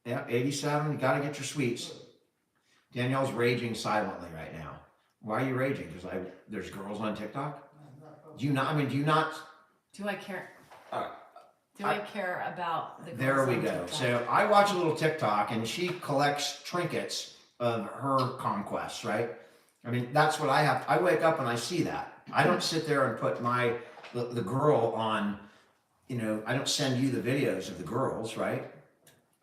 Yep, 87. You got to get your sweets. Danielle's raging silently right now. Why are you raging? Because there's girls on TikTok? Do you not? Do I care? All right. Do I care about the girls There we on go. TikTok? So I watch a little TikTok, and she collects trinkets of her conquests, right? I mean, that's what I have. I wake up and I see that. I don't sit there and put the girl on, I don't send you the videos of the girls, right?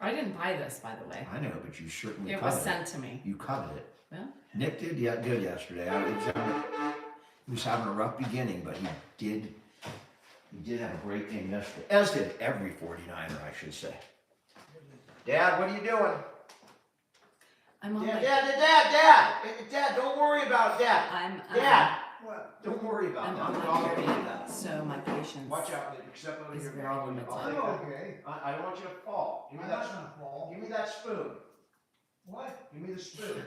I didn't buy this, by the way. I know, but you certainly It coveted was sent to me. You coveted it. Well, Nick did good yesterday. He was having a rough beginning, but he did have a great game yesterday. As did every 49er, I should say. Dad, what are you doing? I'm on Dad, don't worry about it, Dad. I'm Dad, What? Don't worry about I'm that. on I'll my clean period, it up. so my patience. Watch out, except over It's here. very I'll limited. take I'm that. okay. I don't want you to fall. Give me I'm that. not gonna fall. Give me that spoon. What? Give me the spoon.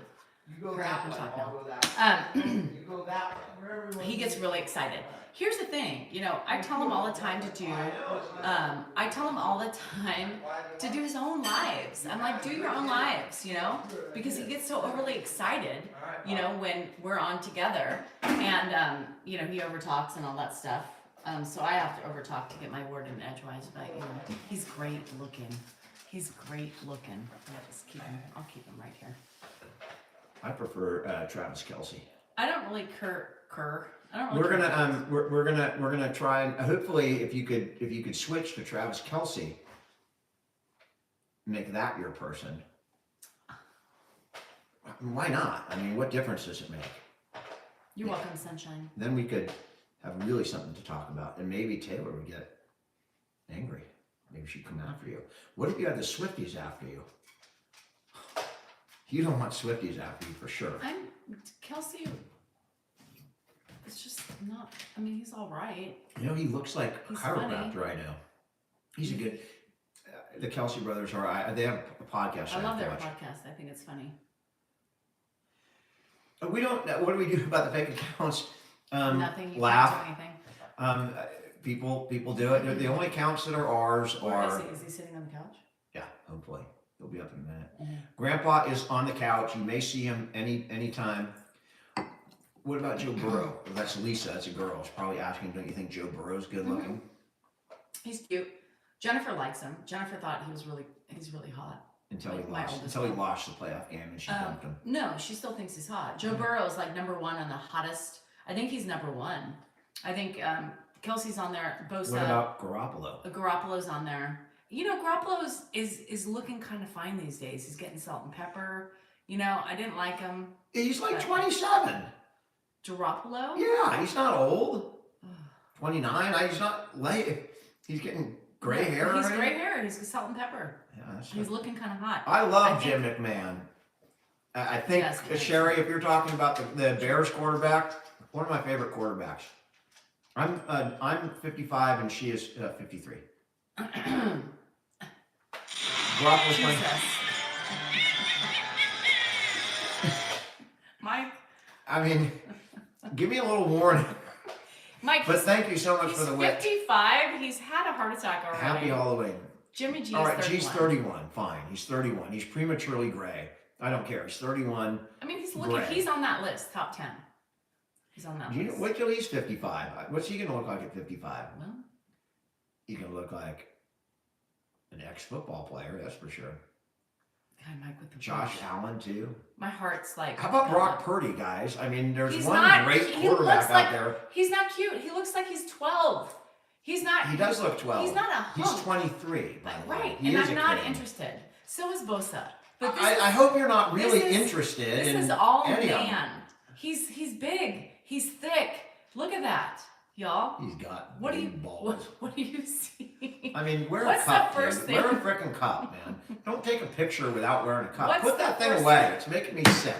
You go Hurry that up and way. talk I'll now. go that way. You go that way. Wherever you want. He gets really excited. Here's the thing, you know, I tell him all the time to do, I tell him all the time to do his own lives. I'm like, do your own lives, you know, because he gets so overly excited, you know, when we're on together, and you know, he overtalks and all that stuff. So I have to overtalk to get my word in edgewise, but you know, he's great looking. He's great looking. I'll keep him right here. I prefer Travis Kelce. I don't really cur. I don't really We're cur. gonna we're gonna try and hopefully if you could switch to Travis Kelce, make that your person. Why not? I mean, what difference does it make? You're welcome, sunshine. Then we could have really something to talk about, and maybe Taylor would get angry. Maybe she'd come after you. What if you had the Swifties after you? You don't want Swifties after you for sure. Kelsey. It's just not. I mean, he's all right. You know, he looks like a He's chiropractor funny. right now. He's a good. The Kelce brothers are. They have a podcast. I love have to their watch. podcast. I think it's funny. We don't. What do we do about the fake accounts? Nothing. You Laugh. can't do anything. People do it. The only accounts that are ours Where are. is he sitting on the couch? Yeah, hopefully he'll be up in a minute. Mhm. Grandpa is on the couch. You may see him anytime. What about Joe Burrow? Well, that's Lisa. That's a girl. She's probably asking, don't you think Joe Burrow's good looking? He's cute. Jennifer likes him. Jennifer thought he's really hot. Until Like he my lost. oldest Until he one. lost the playoff game and she dumped him. No, she still thinks he's hot. Joe Burrow is like number one on the hottest. I think he's number one. I think Kelsey's on there. Bosa. What about Garoppolo? Garoppolo's on there. You know, Garoppolo is looking kind of fine these days. He's getting salt and pepper. You know, I didn't like him. He's like But- 27. Garoppolo? Yeah, he's not old. 29. He's not late. He's getting gray hair. He's already. gray hair. He's salt and pepper. Yeah, that's He's looking kind of hot. I love I Jim McMahon. I think, Yes, yes. Sherry, if you're talking about the Bears quarterback, one of my favorite quarterbacks. I'm 55 and she is 53. Garoppolo's playing. Jesus. Mike, I mean, give me a little warning. Mike, But he's, thank you so much he's for the wit. 55. He's had a heart attack already. Happy Halloween. Jimmy G is All right, 31. G's 31. Fine, he's 31. He's prematurely gray. I don't care. He's 31. I mean, he's looking. Gray. He's on that list, top 10. He's on that You know, list. wait till he's 55. What's he gonna look like at 55? Well, He's gonna look like an ex-football player, that's for sure. God, Mike with the Josh bush. Allen too. My heart's like. How about Brock Purdy, guys? I mean, there's He's one not- great he quarterback looks out like- there. He's not cute. He looks like he's 12. He's not. He does look 12. He's not a hunk. He's 23, by the way. Right, He and is I'm a not kid. interested. So is Bosa. But this I hope you're not really this is- interested This in is all any of them. man. He's big. He's thick. Look at that, y'all. He's got What do big you balls. what do you see? I mean, wear What's a the cup, first dude. Wear a thing- freaking cup, man. Don't take a picture without wearing a cup. What's Put the that thing first away. thing- It's making me sick.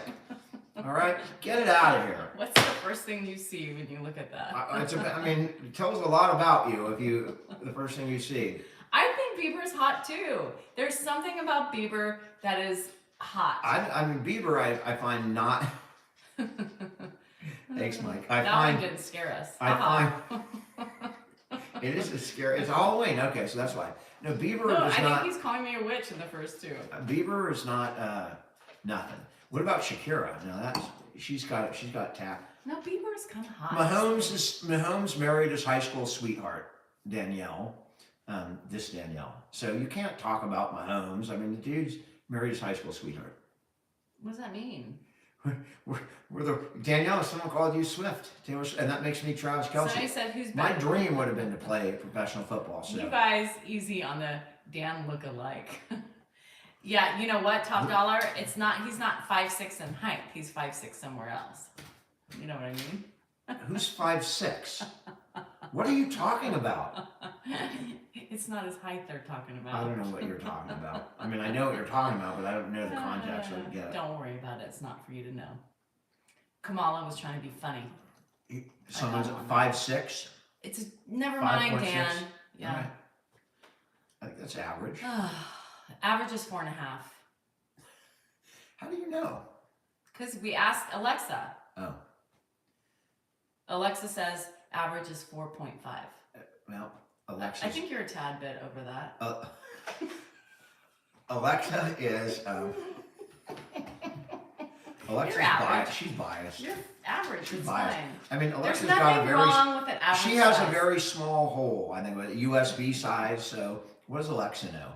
All right, get it out of here. What's the first thing you see when you look at that? I mean, it tells a lot about you if you the first thing you see. I think Bieber's hot too. There's something about Bieber that is hot. I mean, Bieber, I find not. Thanks, Mike. I that find one didn't scare us. I Uh-huh. it is a scary. It's Halloween. Okay, so that's why. No, Bieber No, I does think not. he's calling me a witch in the first two. Bieber is not nothing. What about Shakira? Now she's got tact. No, Bieber is kind of hot. Mahomes married his high school sweetheart Danielle. This Danielle. So you can't talk about Mahomes. I mean, the dude's married his high school sweetheart. What does that mean? Danielle, someone called you Swift, Taylor, and that makes me Travis Kelce. Somebody said who's My better? dream would have been to play professional football. So. You guys, easy on the Dan look-alike. Yeah, you know what? Top dollar. It's not. He's not 5'6" in height. He's 5'6" somewhere else. You know what I mean? Who's 5'6"? What are you talking about? It's not his height they're talking about. I don't know what you're talking about. I mean, I know what you're talking about, but I don't know the context. I don't get it. Don't worry about it. It's not for you to know. Kamala was trying to be funny. Someone's got one. 5'6". It's never mind, 5.6? Dan. All Yeah. right. I think that's average. Average is 4.5. How do you know? Because we asked Alexa. Oh, Alexa says average is 4.5. well, Alexa. I think you're a tad bit over that. Alexa is. Alexa's average. biased. She's biased. You're average. She's It's biased. fine. I mean, There's Alexa's got a nothing very. wrong with an average. She has a size. very small hole. I think with USB size. So what does Alexa know?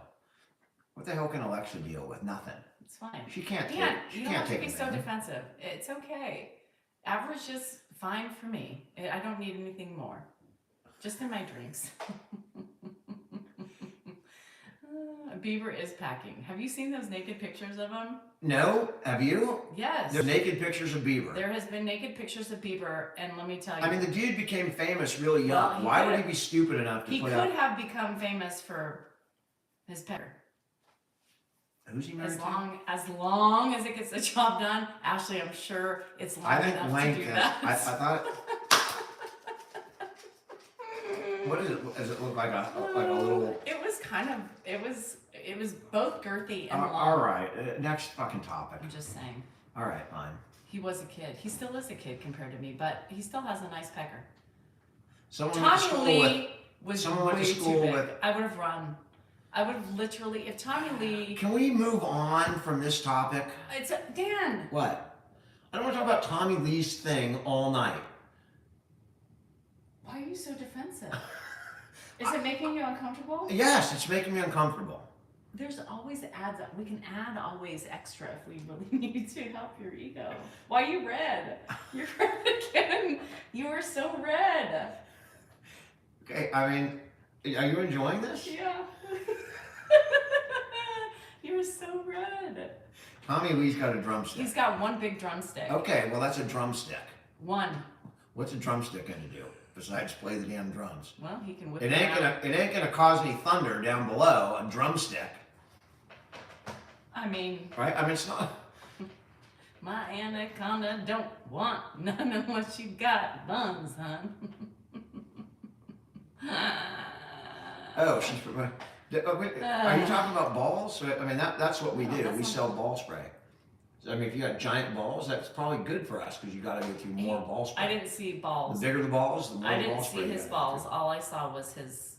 What the hell can Alexa deal with? Nothing. It's fine. She can't take. Dan, She you don't can't have to take be a so minute. defensive. It's okay. Average is fine for me. I don't need anything more. Just in my drinks. Bieber is packing. Have you seen those naked pictures of him? No, have you? Yes. There's naked pictures of Bieber. There has been naked pictures of Bieber, and let me tell you. I mean, the dude became famous really young. Well, he Why would could- he be stupid enough to he put could out? have become famous for his pecker. Who's he married As long as it gets the job done. Ashley, I'm sure it's to? long I think enough length to do is. that. I thought. What is it? Does it look like a little? It was kind of. It was both girthy and long. All right. Next fucking topic. I'm just saying. All right, fine. He was a kid. He still is a kid compared to me, but he still has a nice pecker. Someone went to Tommy school Lee with. was someone went way to school too big. with- I would have run. I would have literally, if Tommy Lee, Can we move on from this topic? it's Dan. What? I don't want to talk about Tommy Lee's thing all night. Why are you so defensive? Is it making you uncomfortable? Yes, it's making me uncomfortable. There's always ads. We can add always extra if we really need to help your ego. Why are you red? You're red again. You are so red. Okay, I mean, are you enjoying this? Yeah. You're so red. Tommy Lee's got a drumstick. He's got one big drumstick. Okay, well that's a drumstick. One. What's a drumstick gonna do besides play the damn drums? Well, he can whip It it ain't out. gonna cause any thunder down below. A drumstick, I mean, right? I mean, it's not. my anaconda don't want none of what you got, buns, hun. Oh, she's. Are you talking about balls? I mean, that's what we No, do. that's We not- sell ball spray. I mean, if you got giant balls, that's probably good for us because you got to go through more ball spray. I didn't see The balls. bigger the balls, the more I ball didn't spray. see you his gotta balls. do. All I saw was his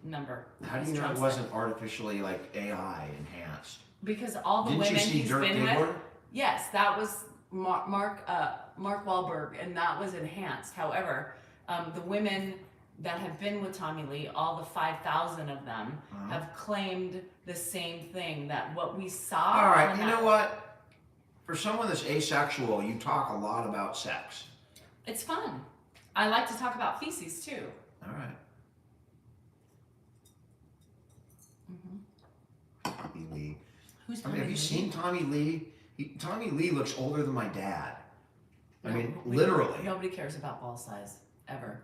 number. How do his you know it drumstick. wasn't artificially like AI enhanced? Because all the Didn't women you see he's Dirk been with. Diggler? Yes, that was Mark Wahlberg, and that was enhanced. However, the women that have been with Tommy Lee, all the 5,000 of them, Uh-huh. have claimed the same thing. That what we saw. All right, on you that- know what? For someone that's asexual, you talk a lot about sex. It's fun. I like to talk about feces too. All right. Tommy Lee. Who's I Tommy mean, have you Lee? seen Tommy Lee? Tommy Lee looks older than my dad. I No, mean, we- literally. Nobody cares about ball size ever.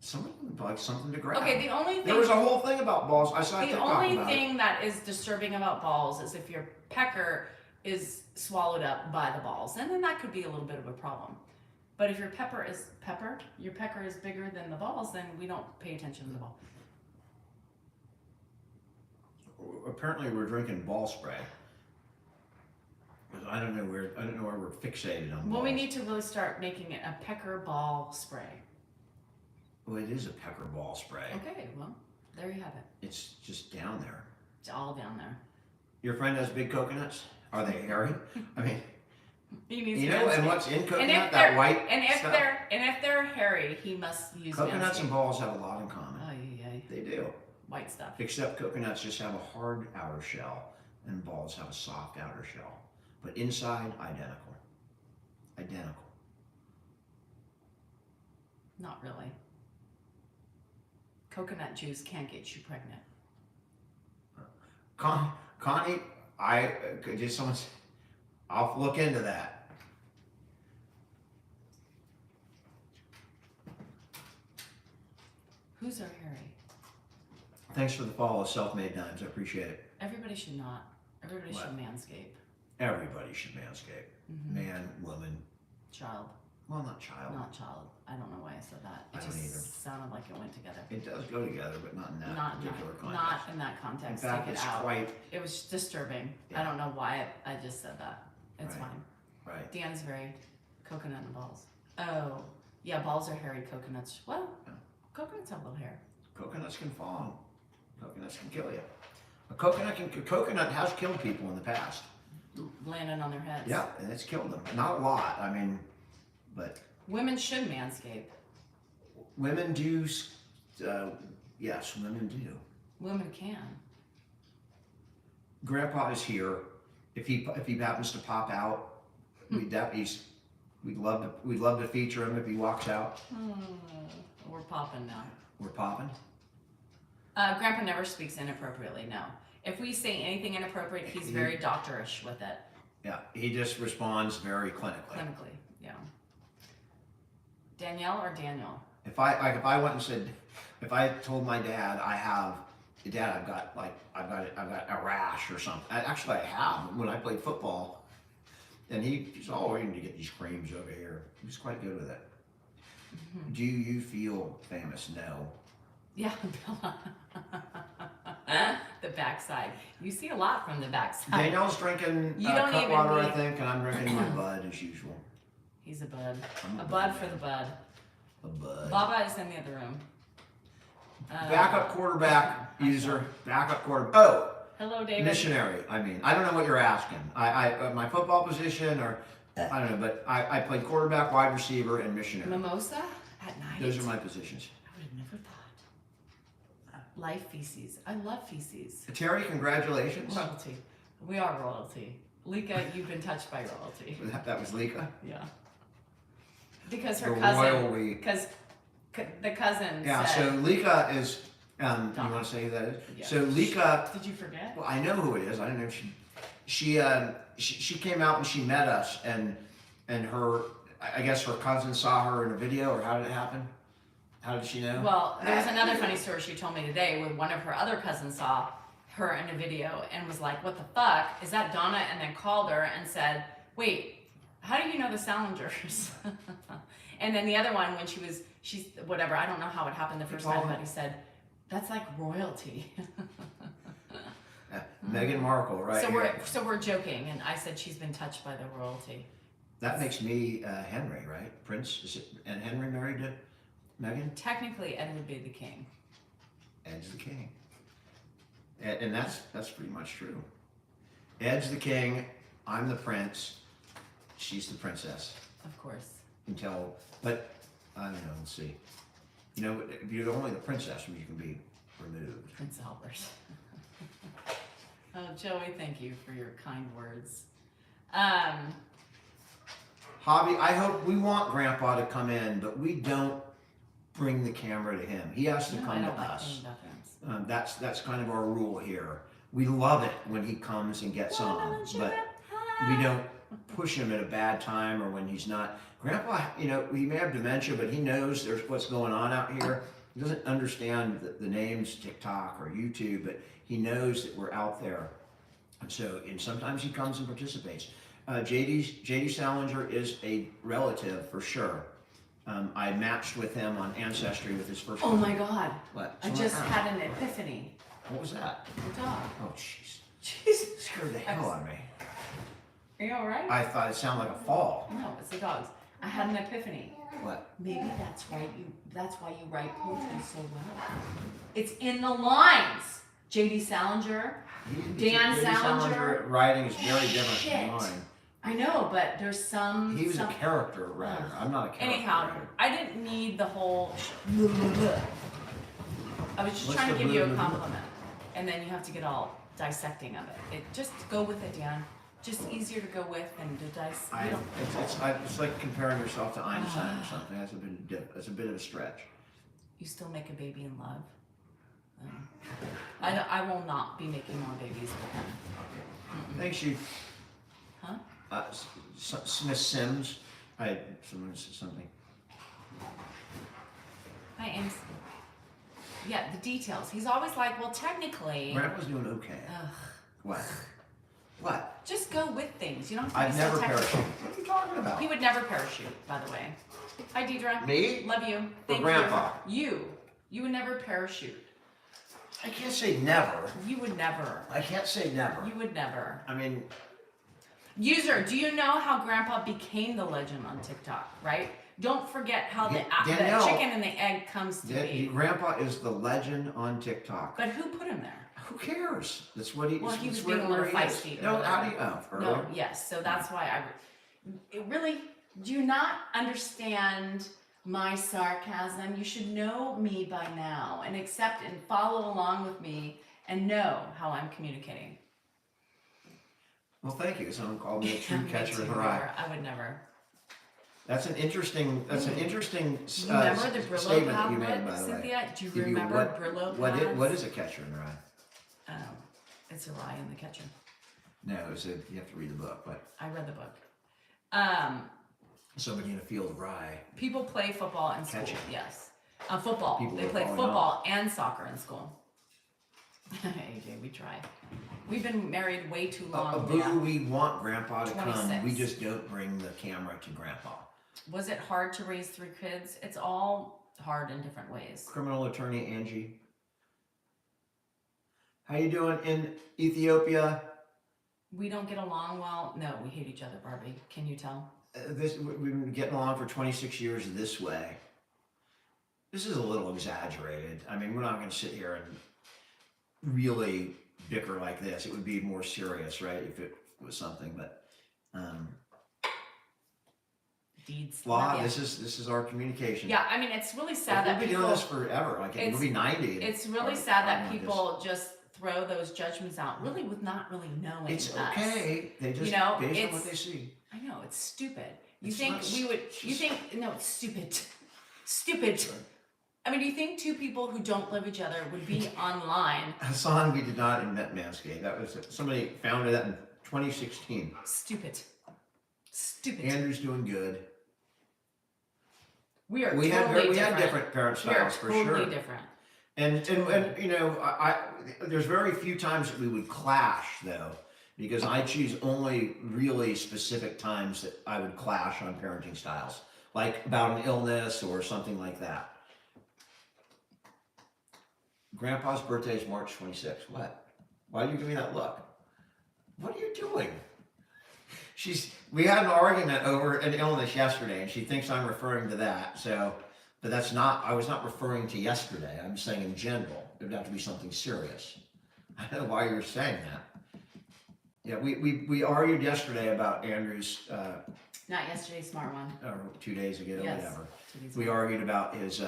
Someone would like something to grab. Okay, the only thing. There was a whole thing about balls. I saw The TikTok only about it. thing that is disturbing about balls is if your pecker is swallowed up by the balls, and then that could be a little bit of a problem. But if your pecker is bigger than the balls, then we don't pay attention to the ball. Apparently, we're drinking ball spray. 'Cause I don't know where we're fixated on. Well, we balls. need to really start making it a pecker ball spray. Well, it is a pecker ball spray. Okay, well, there you have it. It's just down there. It's all down there. Your friend has big coconuts. Are they hairy? I mean, He needs you to know, and manscape. what's in And coconut? if That they're white stuff. if they're hairy, he must use Coconuts and Manscaped. balls have a lot in common. Oh, yeah, They do. white stuff. Except coconuts just have a hard outer shell, and balls have a soft outer shell. But inside, identical. Identical. Not really. Coconut juice can't get you pregnant. Connie, could just someone say, I'll look into that. Who's our hairy? Thanks for the follow, Self-Made Dimes. I appreciate it. Everybody should not. Everybody What? should manscape. Everybody should manscape. Mhm. Man, woman, Child. Well, not child. Not child. I don't know why I said that. I It don't just either. sounded like it went together. It does go together, but not in that Not particular context. not in that In context. fact, Take it it's out. quite It was disturbing. Yeah. I don't know why I just said that. It's Right. fine. right. Dan's very coconut and balls. Oh, yeah, balls are hairy. Coconuts. Well, Yeah. coconuts have little hair. Coconuts can fall. Coconuts can kill you. A coconut has killed people in the past. Landing on their heads. Yeah, and it's killed them. Not a lot. I mean, but Women should manscape. women do. Yes, women do. Women can. Grandpa is here. If he happens to pop out, we'd love to feature him if he walks out. We're popping now. We're popping. Grandpa never speaks inappropriately. No. If we say anything inappropriate, he's very doctorish with it. Yeah, he just responds very clinically. Clinically, yeah. Danielle or Daniel? If I went and said, if I told my dad I've got a rash or something. Actually, I have when I played football, and he's all waiting to get these creams over here. He's quite good with it. Mm-hmm. Do you feel famous? No. Yeah, the backside. You see a lot from the backside. Danielle's drinking You don't even Cutwater, I need- think, and I'm drinking my Bud as usual. He's a bud. I'm A bud for the bud. A Bud. Baba is in the other room. Backup quarterback user. Backup quarterback. Oh, Hello, David. missionary. I mean, I don't know what you're asking. I my football position, or I don't know, but I played quarterback, wide receiver, and missionary. Mimosa at night. Those are my positions. I would have never thought. Life feces. I love feces. Terry, congratulations. Royalty. We are royalty. Lika, you've been touched by royalty. That was Lika. Yeah. Because her The cousin. royal we. Because the cousin Yeah. So said. Lika is. You Donna. want to say who that is? Yeah. So Lika. Did you forget? Well, I know who it is. I don't know if she came out and she met us, and her, I guess her cousin saw her in a video, or how did it happen? How did she know? Well, there was another funny story she told me today where one of her other cousins saw her in a video and was like, "What the fuck? Is that Donna?" And then called her and said, "Wait, how do you know the Salingers?" And then the other one, when she's whatever, I don't know how it happened the first time, but he said, "That's like royalty." Meghan Markle, right? So we're joking, and I said she's been touched by the royalty. That makes me Henry, right? Prince, is it? And Henry married to Meghan? Technically, Ed would be the king. Ed's the king. And that's pretty much true. Ed's the king, I'm the prince, she's the princess. Of course. But I don't know, let's see. You know, if you're only the princess, you can be removed. Prince Albert. Oh, Joey, thank you for your kind words. Hobby, I hope we want Grandpa to come in, but we don't bring the camera to him. He has to No, I come to don't like us. being bathrooms. That's kind of our rule here. We love it when he comes and gets on, but we don't push him at a bad time or when he's not. Grandpa, you know, he may have dementia, but he knows there's what's going on out here. He doesn't understand the names TikTok or YouTube, but he knows that we're out there. And sometimes he comes and participates. JD Salinger is a relative for sure. I matched with him on Ancestry with his first. Oh my God. What? I just had an epiphany. What was that? Your dog. Oh, jeez. Jesus. Scared the hell out of me. Are you alright? I thought it sounded like a fall. No, it's the dogs. I had an epiphany. What? Maybe that's why you write poetry so well. It's in the lines. JD Salinger. Dan JD Salinger. writing is very different Shit. than mine. I know, but there's some. He was some, a character writer. I'm not a character Anyhow, writer. I didn't need the whole. I was just What's trying to the give you a blah, blah, blah? compliment, and then you have to get all dissecting of it. Just go with it, Dan. Just easier to go with than to dissect. It's like comparing yourself to Einstein or something. That's a bit of a stretch. You still make a baby in love. I will not be making more babies with him. Thanks, you. Huh? Smith Sims. Someone said something. Hi, Ames. Yeah, the details. He's always like, well, technically. Grandpa's doing okay. Ugh. What? What? Just go with things. You don't have to I've be so never technical. parachuted. What are you talking about? He would never parachute, by the way. Hi, Deidre. Me? Love you. Or Thank Grandpa? you. You would never parachute. I can't say never. You would never. I can't say never. You would never. I mean, User, do you know how Grandpa became the legend on TikTok, right? Don't forget how the Danielle, chicken and the egg comes to be. Grandpa is the legend on TikTok. But who put him there? Who cares? That's what he. Well, he was that's being a little where he is. feisty or No, whatever. how do you? Oh, earlier? No, yes. So that's why it really, do you not understand my sarcasm? You should know me by now and accept and follow along with me and know how I'm communicating. Well, thank you. Someone called me a true Me catcher too, in the rye. Robert. I would never. That's an interesting. That's an interesting You remember the Brillo statement that you made, by tablet, the way. Cynthia? Do you Did remember Brillo pads? What is a catcher in the rye? It's a rye in the kitchen. No, you have to read the book. But I read the book. somebody in a field of rye. People play football in school. Catching. Yes. Football. People They are play falling football and soccer in school. AJ, we try. We've been married way too long. Boo, we want Grandpa to 26. come. We just don't bring the camera to Grandpa. Was it hard to raise 3 kids? It's all hard in different ways. Criminal attorney Angie. How you doing in Ethiopia? We don't get along well. No, we hate each other, Barbie. Can you tell? We've been getting along for 26 years this way. This is a little exaggerated. I mean, we're not going to sit here and really bicker like this. It would be more serious, right, if it was something. But Deeds. law. Yeah. This is our communication. Yeah, I mean, it's really sad We'll that be people. doing this forever. Like we'll be 90. It's really sad that people just throw those judgments out, really, with not really knowing It's us. okay. They just You know, based on it's- what they see. I know, it's stupid. You It's think not we would, s- you just- think, no, it's stupid. Stupid. I mean, do you think 2 people who don't love each other would be online? Hassan, we did not invent Manscaped. That was somebody founded that in 2016. Stupid. Stupid. Andrew's doing good. We are We totally had different parent We are styles for totally sure. different. And you know, there's very few times that we would clash though, because I choose only really specific times that I would clash on parenting styles, like about an illness or something like that. Grandpa's birthday is March 26th. What? Why do you give me that look? What are you doing? We had an argument over an illness yesterday, and she thinks I'm referring to that. So, but that's not. I was not referring to yesterday. I'm saying in general. It would have to be something serious. I don't know why you're saying that. Yeah, we argued yesterday about Andrew's. Not yesterday, smart one. Or 2 days ago, Yes. whatever. Today's We argued about his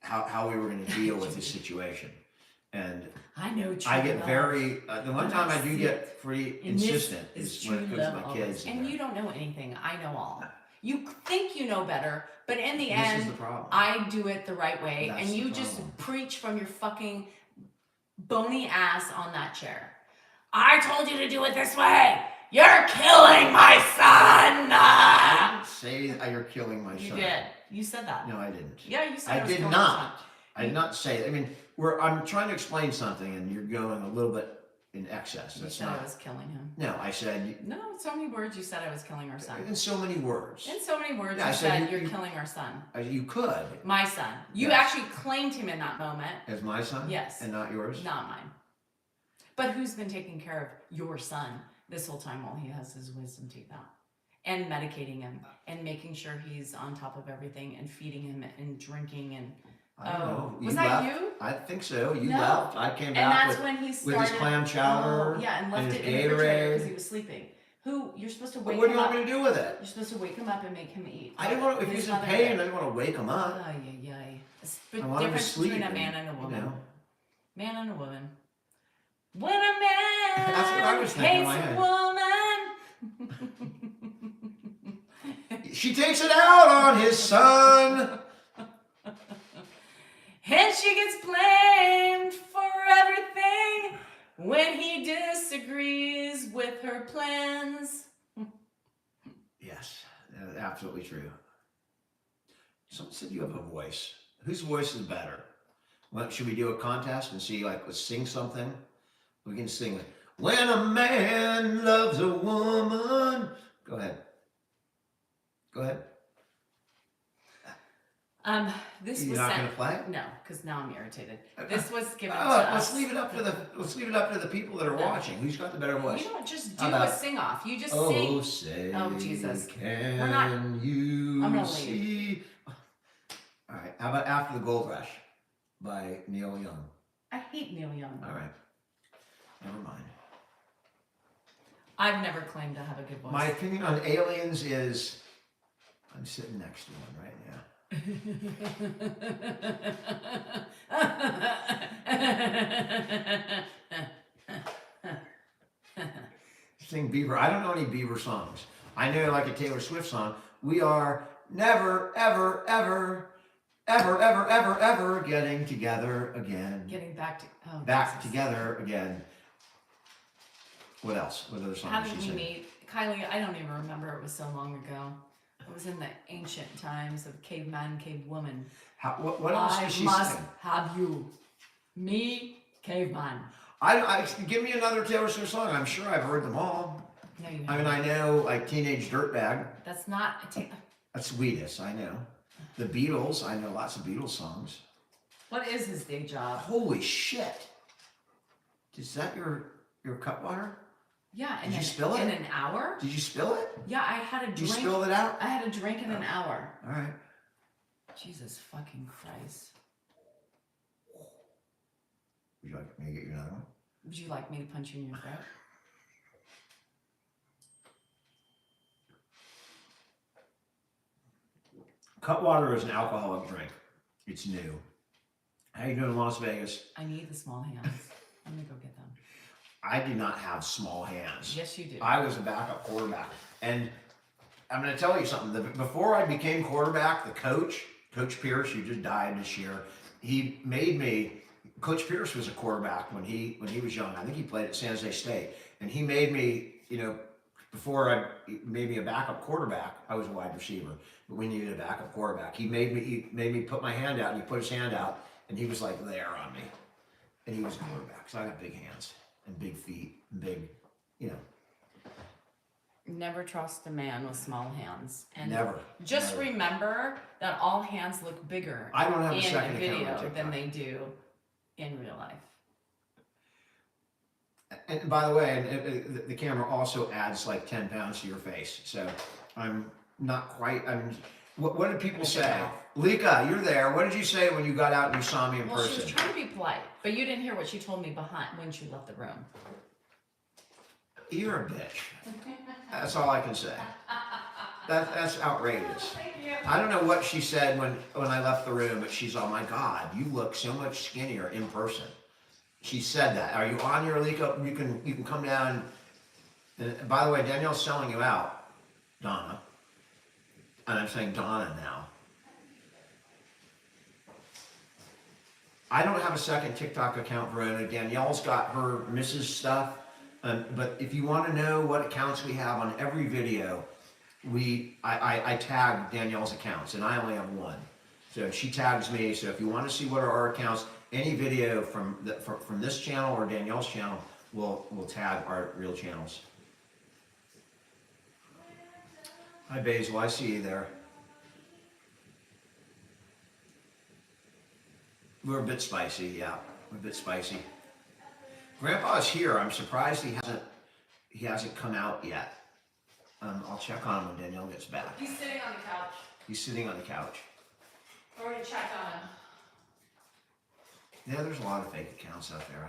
how we were going to deal with his situation, and I know. True I get love. very the one And time I I do see get pretty And this insistent is is when it true comes to love my always. kids. And you don't know anything. I know all. You think you know better, but in the This end, is the problem. I do it the right way, That's and the you just problem. preach from your fucking bony ass on that chair. I told you to do it this way. You're killing my son. I didn't say that you're killing my You son. did. You said that. No, I didn't. Yeah, you said I was did killing not. your son. I did not say. I mean, I'm trying to explain something, and you're going a little bit in excess. You That's said I not. was killing him. No, I said No, so many words. You said I was killing our son. in so many words. In so many words, Yeah, I you said said you- you're killing our son. You could My son. You Yes. actually claimed him in that moment. as my son. Yes. And not yours. Not mine. But who's been taking care of your son this whole time while he has his wisdom teeth out? And medicating him and making sure he's on top of everything and feeding him and drinking and I don't know. was You that left. you? I think so. You No. left. I came And back that's with, when he with started his clam chowder. Oh, yeah, and left and it his in the refrigerator Gatorade. because he was sleeping. Who you're supposed to wake What do him you up. want me to do with it? You're supposed to wake him up and make him eat. I didn't want to. If His he's in mother pain, I did. didn't want to wake him up. Ay, ay, ay. It's the I want him to difference sleep. between a man and a woman. You know. Man and a woman. When a man That's what I was thinking in hates my a head. woman. She takes it out on his son. And she gets blamed for everything when he disagrees with her plans. Yes, absolutely true. Someone said you have a voice. Whose voice is better? What, should we do a contest and see, like, let's sing something? We can sing. When a man loves a woman. Go ahead. Go ahead. This You're was not sent. gonna play? No, because now I'm irritated. This was given to Let's us. leave it up to the people that are No. watching. Who's got the better voice? You don't just do How about- a sing off. You just Oh, sing. say, Oh, Jesus. can We're not- you I'm gonna see? All right. How about After the Gold Rush by Neil Young? I hate Neil Young. All right. Never mind. I've never claimed to have a good voice. My opinion on aliens is I'm sitting next to one right now. Sing Bieber. I don't know any Bieber songs. I know like a Taylor Swift song. We are never, ever, ever, ever, ever, ever, ever getting together again. Getting back to Back Jesus. together again. What else? What other songs How did did she we sing? meet? Kylie, I don't even remember. It was so long ago. It was in the ancient times of caveman, cavewoman. What else I did she must sing? have you. Me, caveman. Give me another Taylor Swift song. I'm sure I've heard them all. No, you I mean, haven't. I know like Teenage Dirtbag. That's not. That's Sweetest, I know. The Beatles, I know lots of Beatles songs. What is his day job? Holy shit! Is that your Cutwater? Yeah, Did you spill it? in an hour? Did you spill it? Yeah, I had a Did you drink. spill it out? I had a drink in an hour. All right. Jesus fucking Christ. Would you like me to get you another one? Would you like me to punch you in your throat? Cutwater is an alcoholic drink. It's new. How you doing in Las Vegas? I need the small hands. I'm gonna go get them. I do not have small hands. Yes, you do. I was a backup quarterback. And I'm going to tell you something. Before I became quarterback, the coach, Coach Pierce, who just died this year, he made me, Coach Pierce was a quarterback when he was young. I think he played at San Jose State. And he made me, before he made me a backup quarterback, I was a wide receiver, but we needed a backup quarterback. He made me put my hand out, and he put his hand out, and he was like there on me. And he was a quarterback, so I got big hands and big feet and big, Never trust a man with small hands. And never. just never. remember that all hands look bigger I don't have a in second a account on video TikTok. than they do in real life. And by the way, the camera also adds like 10 pounds to your face. So I'm not quite, what did people say? Lika, you're there. What did you say when you got out and you saw me in Well, she person? was trying to be polite, but you didn't hear what she told me behind when she left the room. You're a bitch. That's all I can say. That's outrageous. I don't know what she said when I left the room, but she's, oh my God, you look so much skinnier in person. She said that. Are you on your Lika? You can come down. And by the way, Danielle's selling you out, Donna. And I'm saying Donna now. I don't have a second TikTok account, Verona. Danielle's got her Mrs. stuff. But if you want to know what accounts we have on every video, I tag Danielle's accounts, and I only have one. So she tags me. So if you want to see what are our accounts, any video from this channel or Danielle's channel, we'll tag our real channels. Hi Basil, I see you there. We're a bit spicy, yeah. We're a bit spicy. Grandpa's here. I'm surprised he hasn't come out yet. I'll check on him when Danielle gets back. He's sitting on the couch. He's sitting on the couch. I already checked on him. Yeah, there's a lot of fake accounts out there.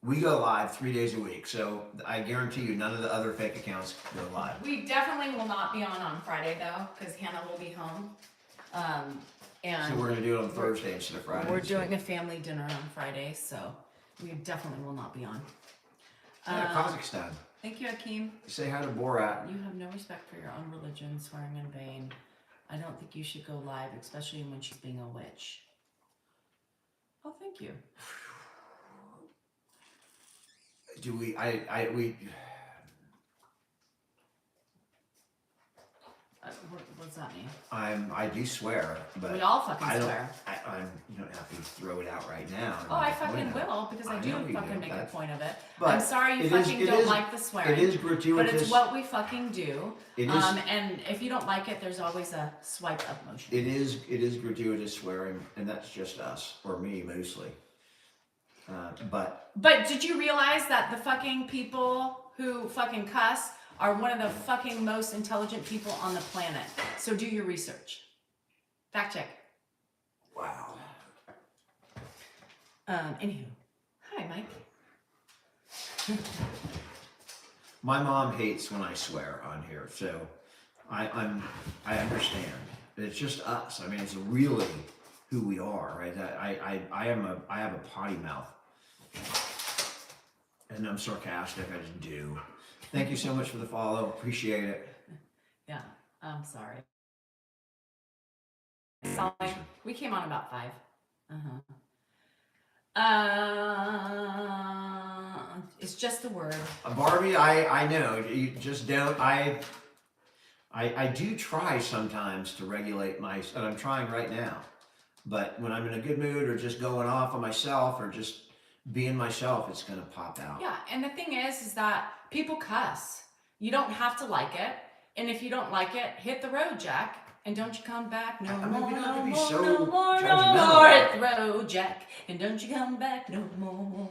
We go live 3 days a week, so I guarantee you none of the other fake accounts go live. We definitely will not be on Friday though, because Hannah will be home. And So we're going to do it on Thursday instead of Friday. we're doing a family dinner on Friday, so we definitely will not be on. Yeah, Kazakhstan. Thank you, Akeem. Say hi to Borat. You have no respect for your own religion, swearing in vain. I don't think you should go live, especially when she's being a witch. Oh, thank you. Do we? What's that mean? I do swear, but We all fucking I don't. swear. you don't have to throw it out right now. Oh, I Make a point fucking of it. will, because I I do know you fucking do, make a but- point of it. But I'm sorry you it fucking is- don't like the swearing. It is gratuitous. But it's what we fucking do. It is. And if you don't like it, there's always a swipe up motion. It is gratuitous swearing, and that's just us, or me mostly. But Did you realize that the fucking people who fucking cuss are one of the fucking most intelligent people on the planet? So do your research. Fact check. wow. Anywho. Hi, Mike. My mom hates when I swear on here, so I understand. It's just us. I mean, it's really who we are, right? I have a potty mouth, and I'm sarcastic. I just do. Thank you so much for the follow. Appreciate it. Yeah, I'm sorry. We came on about 5. It's just a word. Barbie, I know you just don't. I do try sometimes to regulate and I'm trying right now. But when I'm in a good mood or just going off on myself or just being myself, it's gonna pop out. Yeah, and the thing is that people cuss. You don't have to like it, and if you don't like it, hit the road, Jack. And don't you come back no I mean, more, we don't no have to be more, so no more, no judgmental. more. Hit the road, Jack. And don't you come back no more.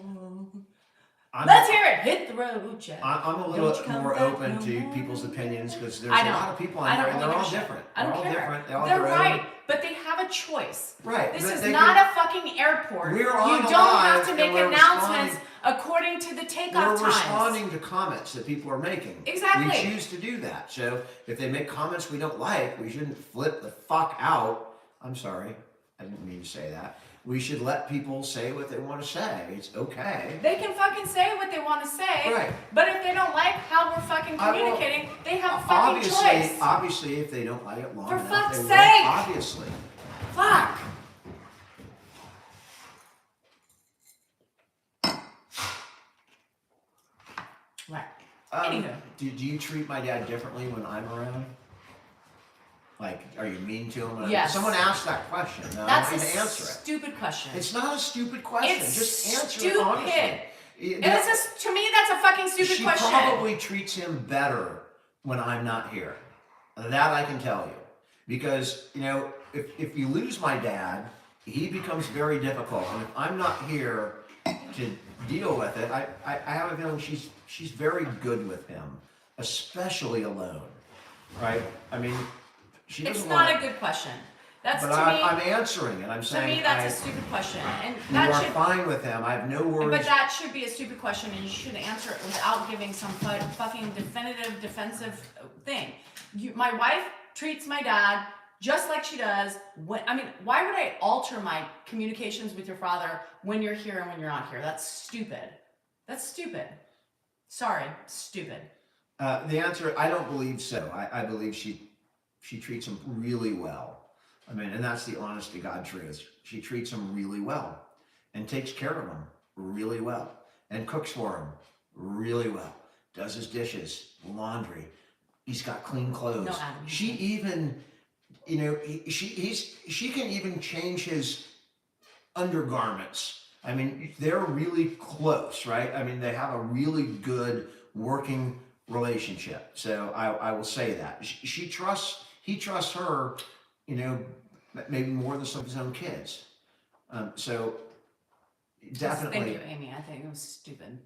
I'm- Let's hear it. Hit the road, Jack. I'm a Don't little you come more back open no to more. people's opinions because there's I a know. lot of people I on don't here and they're really all give a shit. different. I don't They're all care. different. They all They're have their right, own. but they have a choice. Right. This but is they not can- a fucking airport. We're You on don't live have to make and we're announcements responding- according to the We're takeoff times. responding to comments that people are making. Exactly. We choose to do that. So if they make comments we don't like, we shouldn't flip the fuck out. I'm sorry. I didn't mean to say that. We should let people say what they want to say. It's okay. They can fucking say what they want to say. Right. But if they don't like how we're fucking I will- communicating, they have a fucking Obviously, choice. obviously, if they don't like it long For enough, fuck's they will. sake! Obviously. Fuck. Right. Anywho. Do you treat my dad differently when I'm around? Like, are you mean to him? Yes. Someone asked that question. And That's I a want to answer it. stupid question. It's not a stupid question. It's Just answer stupid. it honestly. And it's just, to me, that's a fucking stupid She question. probably treats him better when I'm not here. That I can tell you. Because, you know, if you lose my dad, he becomes very difficult. And if I'm not here to deal with it, I have a feeling she's very good with him, especially alone. Right? I mean, she doesn't It's not want a good question. That's But to me. I'm answering it. I'm To saying me, that's a stupid question, and you that are should. fine with him. I have no worries. But that should be a stupid question, and you should answer it without giving some fucking definitive, defensive thing. My wife treats my dad just like she does. Why would I alter my communications with your father when you're here and when you're not here? That's stupid. That's stupid. Sorry, stupid. The answer, I don't believe so. I believe she treats him really well. I mean, and that's the honest to God truth. She treats him really well and takes care of him really well and cooks for him really well. Does his dishes, laundry. He's got clean clothes. No, Adam. She even, you know, she can even change his undergarments. I mean, they're really close, right? I mean, they have a really good working relationship. So I will say that he trusts her, you know, maybe more than some of his own kids. So definitely. Thank you, Amy. I think it was stupid.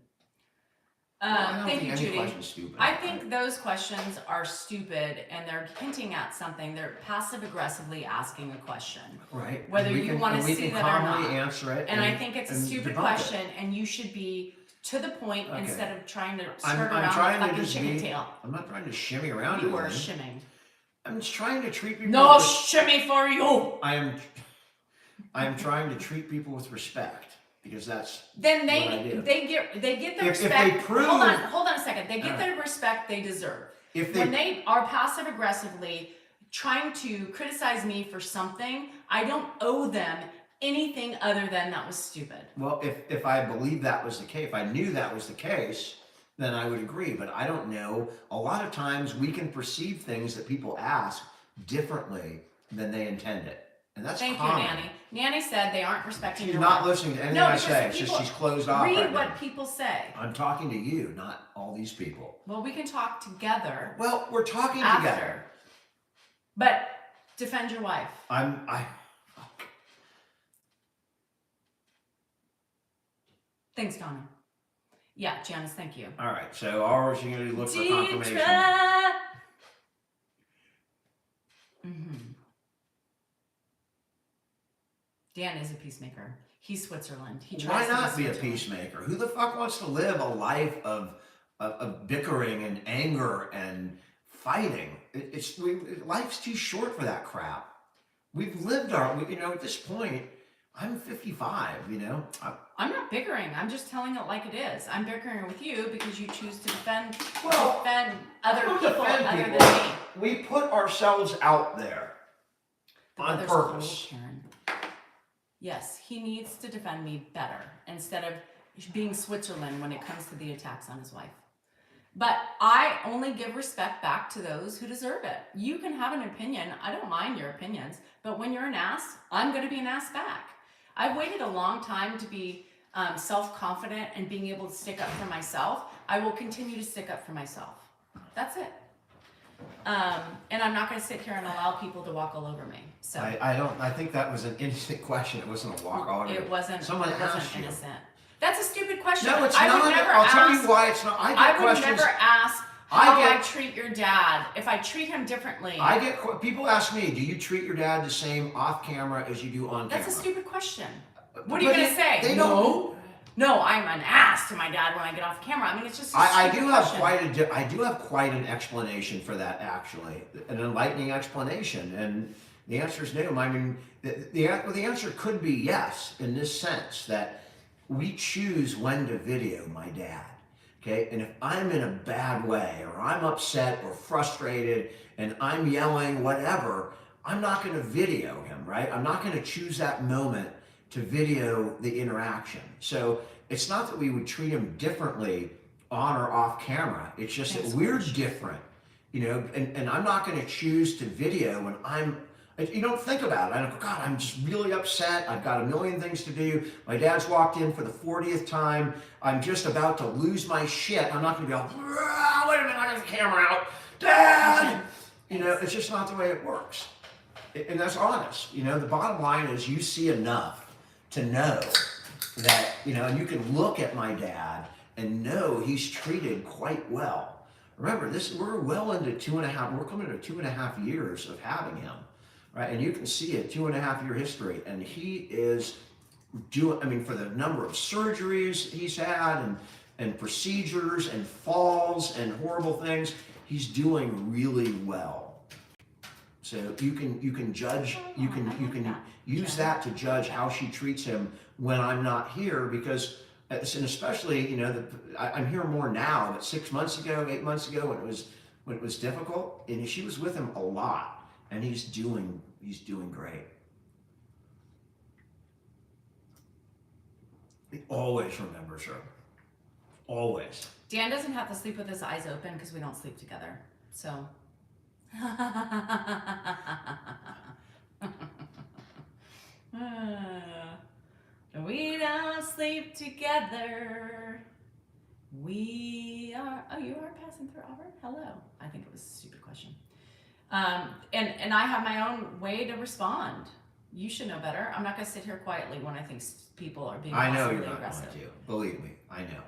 I don't Thank think you, any Judy. question's stupid. I think those questions are stupid, and they're hinting at something. They're passive aggressively asking a question. Right. Whether And we you can- wanna and we see can that or calmly not. answer it. And I think it's a and stupid debunk it. question, and you should be to the point Okay. instead of trying to I'm skirt trying around to the fucking just chicken be- tail. I'm not trying to shimmy around. You were anything. shimming. I'm just trying to treat people. No with, shimmy for you. I am trying to treat people with respect because that's. Then what I do. they get the If they respect. prove- hold on a second. They get Alright. the respect they deserve. If When they. they are passive aggressively trying to criticize me for something, I don't owe them anything other than that was stupid. Well, if I believe that was the case, if I knew that was the case, then I would agree. But I don't know. A lot of times we can perceive things that people ask differently than they intend it. And that's Thank common. you, Nanny. Nanny said they aren't respecting She's your not wife. listening to anything No, I because say. It's people just she's closed off read right what now. people say. I'm talking to you, not all these people. Well, we can talk together Well, we're talking after. together. But defend your wife. Thanks, Donna. Yeah, Janice, thank you. All right, so are you going to look for confirmation? Dan is a peacemaker. He's Switzerland. He Why tries not to be a Switzerland. peacemaker? Who the fuck wants to live a life of bickering and anger and fighting? Life's too short for that crap. We've lived at this point, I'm 55, I'm not bickering. I'm just telling it like it is. I'm bickering with you because you choose to defend other people other than me. We put ourselves out there The on weather's purpose. cold, Karen. Yes, he needs to defend me better instead of being Switzerland when it comes to the attacks on his wife. But I only give respect back to those who deserve it. You can have an opinion. I don't mind your opinions. But when you're an ass, I'm going to be an ass back. I've waited a long time to be self-confident and being able to stick up for myself. I will continue to stick up for myself. That's it. And I'm not going to sit here and allow people to walk all over me. So I think that was an innocent question. It wasn't a walk all over. It wasn't. Someone it wasn't asked you. innocent. That's a stupid question. No, it's I not. would never I'll ask, tell you why it's not. I would never ask how I get- treat your dad if I treat him differently. People ask me, do you treat your dad the same off camera as you do on camera? That's a stupid question. What are you going to say? They don't. No, I'm an ass to my dad when I get off camera. I mean, it's just a I stupid do have question. I do have quite an explanation for that, actually, an enlightening explanation, and the answer is no. I mean, the answer could be yes in this sense that we choose when to video my dad. Okay, and if I'm in a bad way, or I'm upset or frustrated, and I'm yelling, whatever, I'm not going to video him, right? I'm not going to choose that moment to video the interaction. So it's not that we would treat him differently on or off camera. It's just that we're different, and I'm not going to choose to video when you don't think about it. I don't go, God, I'm just really upset. I've got a million things to do. My dad's walked in for the 40th time. I'm just about to lose my shit. I'm not going to be all, wait a minute, I got the camera out. Dad! It's just not the way it works. And that's honest. The bottom line is you see enough to know that, and you can look at my dad and know he's treated quite well. Remember, we're well into we're coming into 2.5 years of having him, right? And you can see a 2.5 year history, and he is for the number of surgeries he's had and procedures and falls and horrible things, he's doing really well. So you can judge, you can use that to judge how she treats him when I'm not here, because, and especially, I'm here more now, but 6 months ago, 8 months ago, when it was difficult, and she was with him a lot, and he's doing great. He always remembers her. Always. Dan doesn't have to sleep with his eyes open because we don't sleep together. So. We don't sleep together. We are. Oh, you are passing through Auburn? Hello. I think it was a stupid question. And I have my own way to respond. You should know better. I'm not going to sit here quietly when I think people are being I know possibly you're not aggressive. going to. Believe me, I know.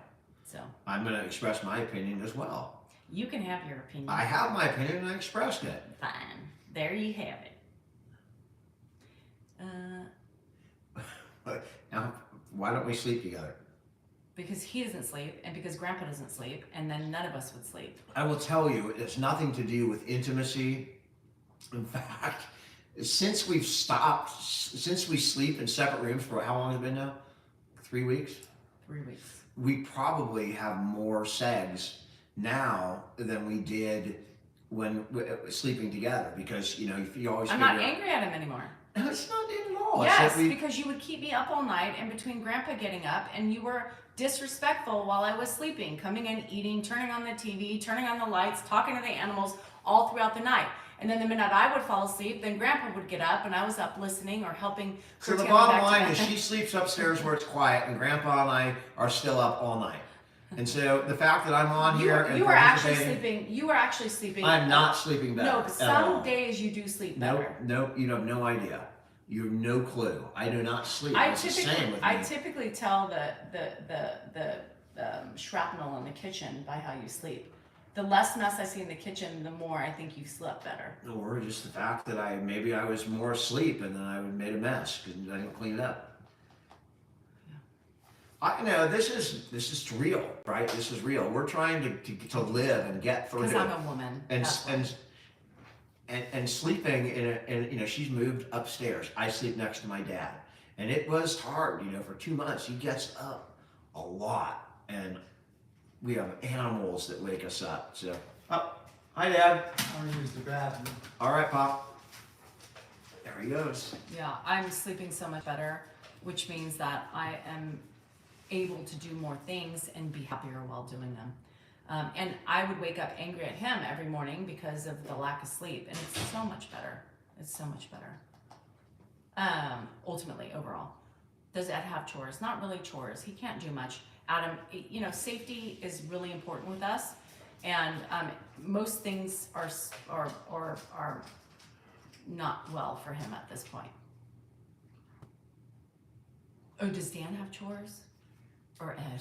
So I'm going to express my opinion as well. you can have your opinion. I have my opinion and I expressed it. Fine. There you have it. Now, why don't we sleep together? Because he doesn't sleep, and because Grandpa doesn't sleep, and then none of us would sleep. I will tell you, it's nothing to do with intimacy. In fact, since we sleep in separate rooms for how long has it been now? 3 weeks? 3 weeks. We probably have more segs now than we did when sleeping together, because you always. I'm not angry at him anymore. No, it's not it at all. Yes, because you would keep me up all night, and between Grandpa getting up, and you were disrespectful while I was sleeping, coming in, eating, turning on the TV, turning on the lights, talking to the animals all throughout the night. And then the minute I would fall asleep, then Grandpa would get up, and I was up listening or helping. So the Taylor bottom back to line bed. is she sleeps upstairs where it's quiet, and Grandpa and I are still up all night. And so the fact that I'm on here and You were actually participating, sleeping. You were actually sleeping. I'm not sleeping better. No, but at some all. days you do sleep Nope, better. nope, you have no idea. You have no clue. I do not sleep. It's the same with me. I typically tell the shrapnel in the kitchen by how you sleep. The less mess I see in the kitchen, the more I think you slept better. Or just the fact that maybe I was more asleep and then I made a mess because I didn't clean it up. I know this is real, right? This is real. We're trying to live and get through. Because I'm a woman. And sleeping in she's moved upstairs. I sleep next to my dad, and it was hard. For 2 months, he gets up a lot, and we have animals that wake us up. So, hi, Dad. I'm gonna use the bathroom. All right, Pop. There he goes. Yeah, I'm sleeping so much better, which means that I am able to do more things and be happier while doing them. And I would wake up angry at him every morning because of the lack of sleep, and it's so much better. It's so much better. Ultimately, overall. Does Ed have chores? Not really chores. He can't do much. Adam, safety is really important with us, and most things are not well for him at this point. Oh, does Dan have chores? Or Ed?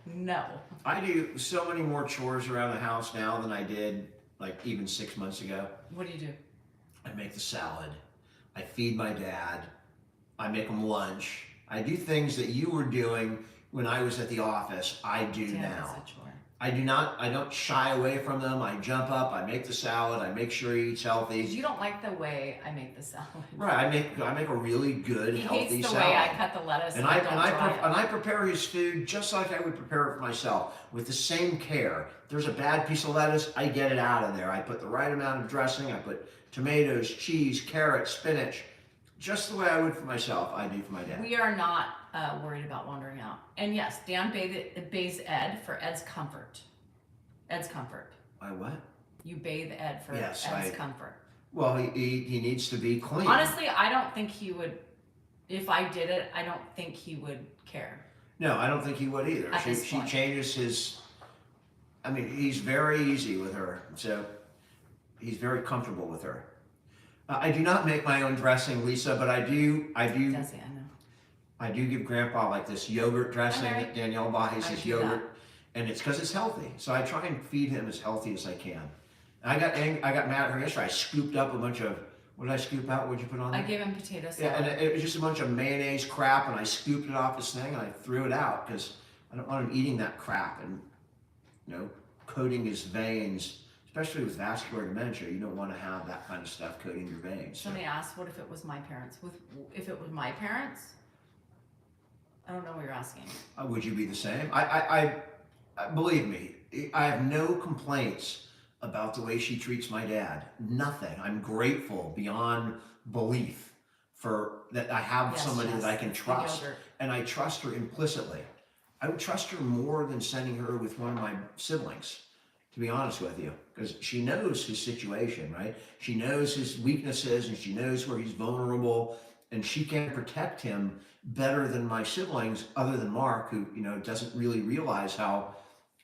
No. I do so many more chores around the house now than I did like even 6 months ago. What do you do? I make the salad. I feed my dad. I make him lunch. I do things that you were doing when I was at the office. I do Dan now. is a chore. I don't shy away from them. I jump up, I make the salad, I make sure he eats healthy. You don't like the way I make the salad. Right, I make a really good, He healthy hates the salad. way I cut the lettuce And I don't dry it. I prepare his food just like I would prepare it for myself, with the same care. If there's a bad piece of lettuce, I get it out of there. I put the right amount of dressing, I put tomatoes, cheese, carrots, spinach, just the way I would for myself, I do for my dad. We are not worried about wandering out. And yes, Dan bathes Ed for Ed's comfort. Ed's comfort. My what? You bathe Ed for Yes, Ed's comfort. Well, he needs to be clean. Honestly, I don't think he would. If I did it, I don't think he would care. No, I don't think he would either. At this She point. changes his. I mean, he's very easy with her, so he's very comfortable with her. I do not make my own dressing, Lisa, but I do. Does he? I know. I do give Grandpa like this yogurt dressing Okay. that Danielle buys. I This do yogurt, and it's because it's healthy. So I try and feed him as healthy as I can. And I got mad at her yesterday. I scooped up a bunch of. What did I scoop out? What did you put on I there? gave him potato Yeah, salad. and it was just a bunch of mayonnaise crap, and I scooped it off this thing, and I threw it out because I don't want him eating that crap and, coating his veins, especially with vascular dementia. You don't want to have that kind of stuff coating your veins. So. Somebody asked, "What if it was my parents?" If it was my parents, I don't know what you're asking. Would you be the same? I believe me, I have no complaints about the way she treats my dad. Nothing. I'm grateful beyond belief for that I have somebody that I can it's the trust, yogurt. and I trust her implicitly. I would trust her more than sending her with one of my siblings, to be honest with you, because she knows his situation, right? She knows his weaknesses, and she knows where he's vulnerable, and she can protect him better than my siblings, other than Mark, who doesn't really realize how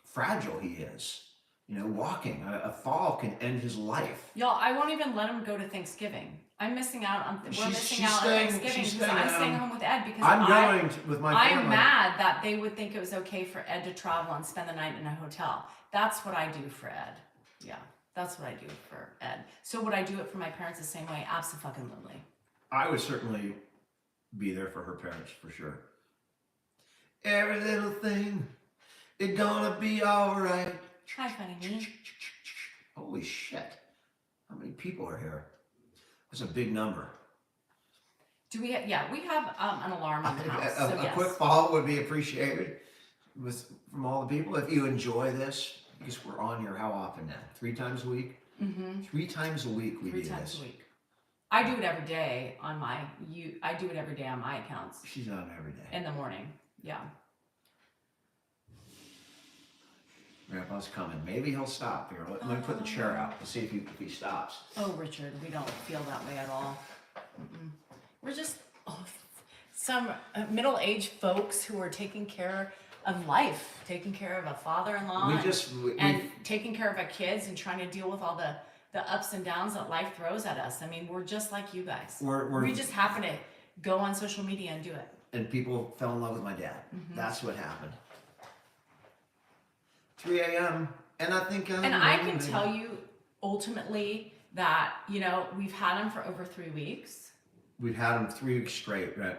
fragile he is. Walking a fall can end his life. Y'all, I won't even let him go to Thanksgiving. I'm missing out on. We're She's missing out on staying- Thanksgiving she's because staying I'm at staying home. home with Ed because I'm going with my family. I'm mad that they would think it was okay for Ed to travel and spend the night in a hotel. That's what I do for Ed. Yeah, that's what I do for Ed. So would I do it for my parents the same way? Abso-fucking-lutely. I would certainly be there for her parents, for sure. Every little thing, it's gonna be alright. Hi, funny me. Holy shit. How many people are here? That's a big number. Do we have, we have an alarm in the house, so A yes. quick follow would be appreciated from all the people. If you enjoy this, because we're on here how often now? 3 times a week? Mm-hmm. 3 times a week we 3 do times this. a week. I do it every day on my, I do it every day on my accounts She's on every day. in the morning, yeah. Grandpa's coming. Maybe he'll stop here. Let me put the chair out. Let's see if he stops. Oh, Richard, we don't feel that way at all. Mm-mm. We're just some middle-aged folks who are taking care of life, taking care of a father-in-law, and taking care of our kids and trying to deal with all the ups and downs that life throws at us. I mean, we're just like you guys. We just happen to go on social media and do it. And people fell in love with my dad. That's what happened. 3 a.m. And I think... and I can tell you, ultimately, that, you know, we've had him for over 3 weeks. We've had him 3 weeks straight, right?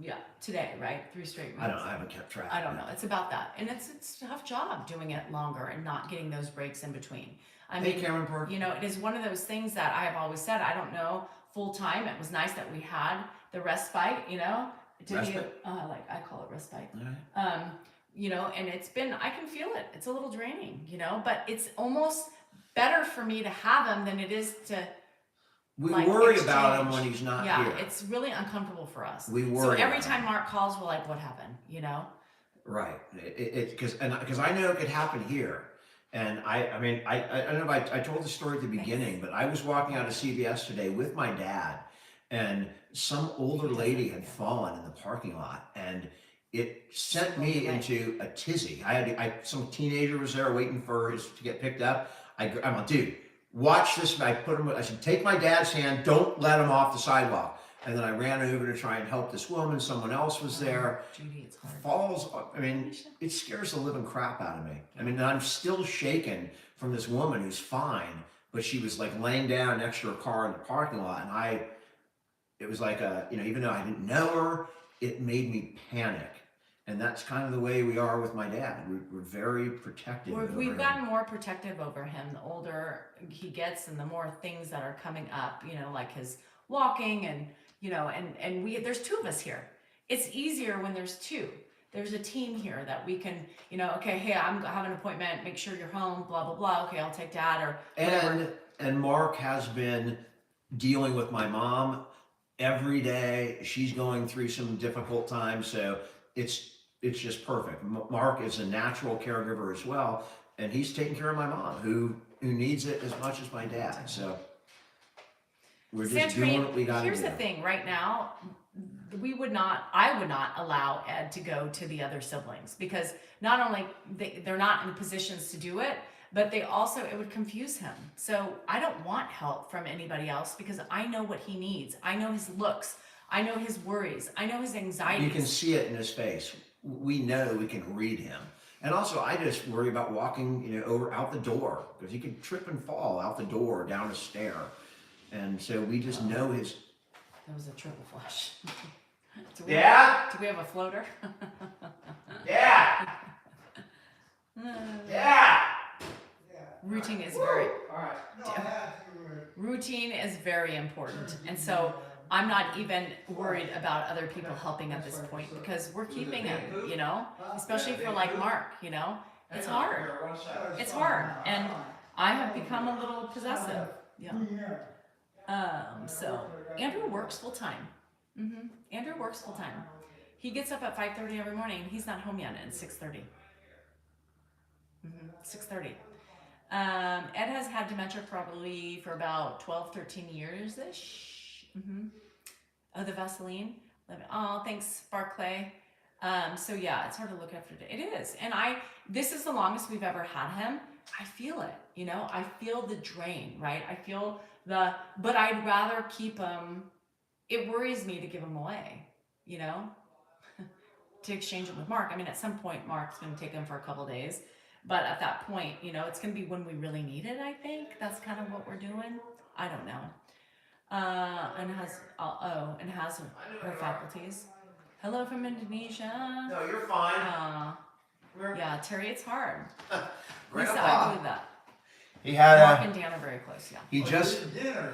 Yeah, today, right? 3 straight weeks. I haven't kept track. I don't know. It's about that. And it's a tough job doing it longer and not getting those breaks in between. I mean, Cameron Park. you know, it is one of those things that I have always said, I don't know, full time. It was nice that we had the respite, you know. Respite? I call it respite. All right. You know, and it's been, I can feel it. It's a little draining, you know, but it's almost better for me to have him than it is to... We like, worry exchange. about him when he's not here. Yeah, it's really uncomfortable for us. We worry. So every about time him. Mark calls, we're like, what happened? You know? Right. Because I know it could happen here. And I don't know if I told the story at the beginning, but I was walking out of CVS today with my dad, and some older lady had fallen in the parking lot, and it sent me into a tizzy. Some teenager was there waiting for his to get picked up. I'm like, dude, watch this. I said, take my dad's hand, don't let him off the sidewalk. And then I ran over to try and help this woman. Someone else was there. Judy, it's hard. Falls, I mean, it scares the living crap out of me. I mean, I'm still shaken from this woman who's fine, but she was like laying down next to her car in the parking lot. And it was like even though I didn't know her, it made me panic. And that's kind of the way we are with my dad. We're very protective. We've gotten more protective over him the older he gets and the more things that are coming up, you know, like his walking and, you know, and there's 2 of us here. It's easier when there's 2. There's a team here that we can, you know, okay, hey, I have an appointment, make sure you're home, blah, blah, blah. Okay, I'll take dad or whatever. And Mark has been dealing with my mom every day. She's going through some difficult times, so it's just perfect. Mark is a natural caregiver as well, and he's taking care of my mom, who needs it as much as my dad. So we're just doing what we got to do. Here's the thing. Right now, I would not allow Ed to go to the other siblings because not only they're not in positions to do it, but they also, it would confuse him. So I don't want help from anybody else because I know what he needs. I know his looks. I know his worries. I know his anxieties. You can see it in his face. We know we can read him. And also, I just worry about walking, you know, out the door because he could trip and fall out the door, down a stair. And so we just know his... That was a triple flush. Do we have a floater? Yeah! Yeah! Routine is very... All right. No, I had to, Routine is very important. And so I'm not even worried about other people helping at this point because we're keeping it, you know, especially for like Mark, you know, it's hard. It's hard. And I have become a little possessive. Yeah. So Andrew works full time. Andrew works full time. He gets up at 5:30 every morning. He's not home yet at 6:30. 6:30. Ed has had dementia probably for about 12, 13 years-ish. Oh, the Vaseline. Oh, thanks, Barclay. So yeah, it's hard to look after. It is. And this is the longest we've ever had him. I feel it, you know, I feel the drain, right? I feel but I'd rather keep him. It worries me to give him away, you know, to exchange him with Mark. I mean, at some point, Mark's going to take him for a couple days. But at that point, you know, it's going to be when we really need it, I think. That's kind of what we're doing. I don't know. And has her faculties. Hello from Indonesia. No, you're fine. Yeah, Terry, it's hard. Lisa, Grandpa. I believe that. He had Mark and Dan are very close, yeah. He just... dinner.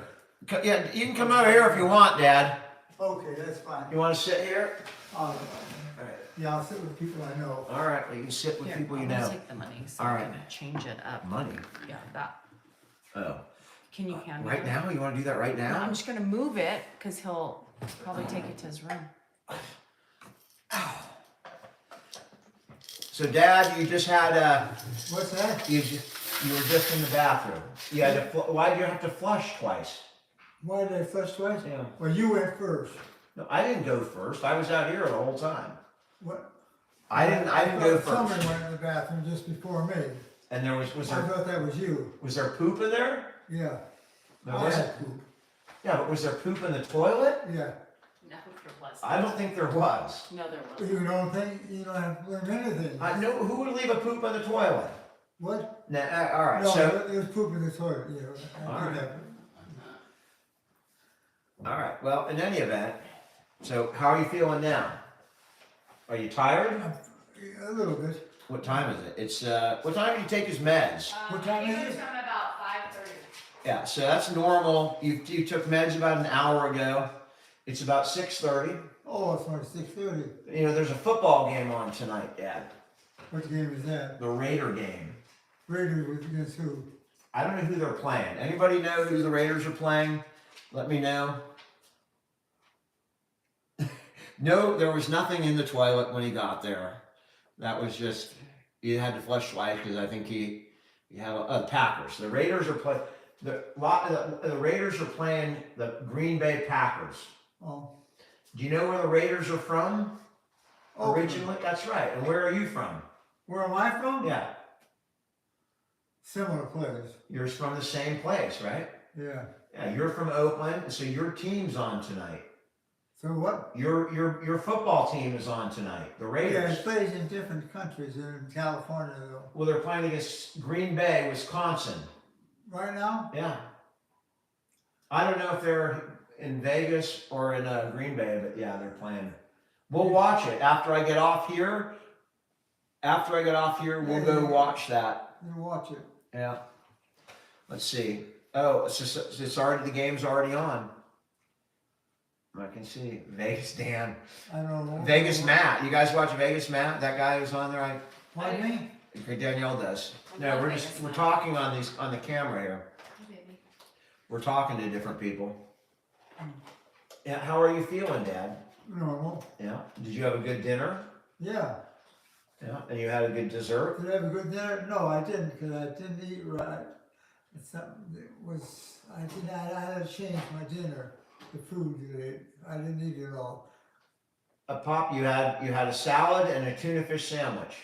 Yeah, you can come over here if you want, Dad. Okay, that's fine. You want to sit here? All right. All right. Yeah, I'll sit with people I know. All right, well, you can sit with Here, people you I'm know. gonna take the money so All I right. can change it up. Money? Yeah, that. Oh. Can you hand me Right that? now? You want to do that right No, now? I'm just gonna move it because he'll probably take it to his room. So, Dad, you just had What's that? you were just in the bathroom. You had to. Why did you have to flush twice? Why did I flush twice? Yeah. Well, you went first. No, I didn't go first. I was out here the whole time. What? I didn't go thought first. Somebody went in the bathroom just before me. And there was I there thought that was you. was there poop in there? Yeah. There I wasn't. had poop. Yeah, but was there poop in the toilet? Yeah. No, there wasn't. I don't think there was. No, there wasn't. You don't think, you don't have to learn anything. I know who would leave a poop in the toilet. What? Nah, all right. No, So there was poop in the toilet, you know. I All did right. that. all right. Well, in any event, so how are you feeling now? Are you tired? A little bit. What time is it? It's what time do you take his meds? What time He is was it? coming about 5:30. Yeah, so that's normal. You took meds about an hour ago. It's about 6:30. Oh, it's like 6:30. You know, there's a football game on tonight, Dad. What game is that? The Raider game. Raiders with against who? I don't know who they're playing. Anybody know who the Raiders are playing? Let me know. No, there was nothing in the toilet when he got there. That was just, you had to flush twice because I think he had Packers. The Raiders are playing. The Raiders are playing the Green Bay Packers. Oh. Do you know where the Raiders are from? Oakland. Originally, that's right. And where are you from? Where am I from? Yeah, Similar place. you're from the same place, right? Yeah. Yeah, you're from Oakland, so your team's on tonight. So what? Your football team is on tonight. The Yeah, Raiders. it plays in different countries. They're in California though. Well, they're playing against Green Bay, Wisconsin. Right now? Yeah. I don't know if they're in Vegas or in Green Bay, but yeah, they're playing. We'll watch it after I get off here. After I get off here, we'll go watch that. You watch it. Yeah. Let's see. Oh, it's already, the game's already on. I can see Vegas Dan. I don't know. Vegas Matt. You guys watch Vegas Matt? That guy who's on there. Pardon me? Danielle does. I No, love we're Vegas we're Matt. talking on the camera here. Hey, baby. We're talking to different people. Yeah, how are you feeling, Dad? Normal. Yeah. Did you have a good dinner? Yeah. Yeah. And you had a good dessert? Did I have a good dinner? No, I didn't, because I didn't eat right. It's something that was, I had to change my dinner, the food today. I didn't eat it all. Pop, you had a salad and a tuna fish sandwich.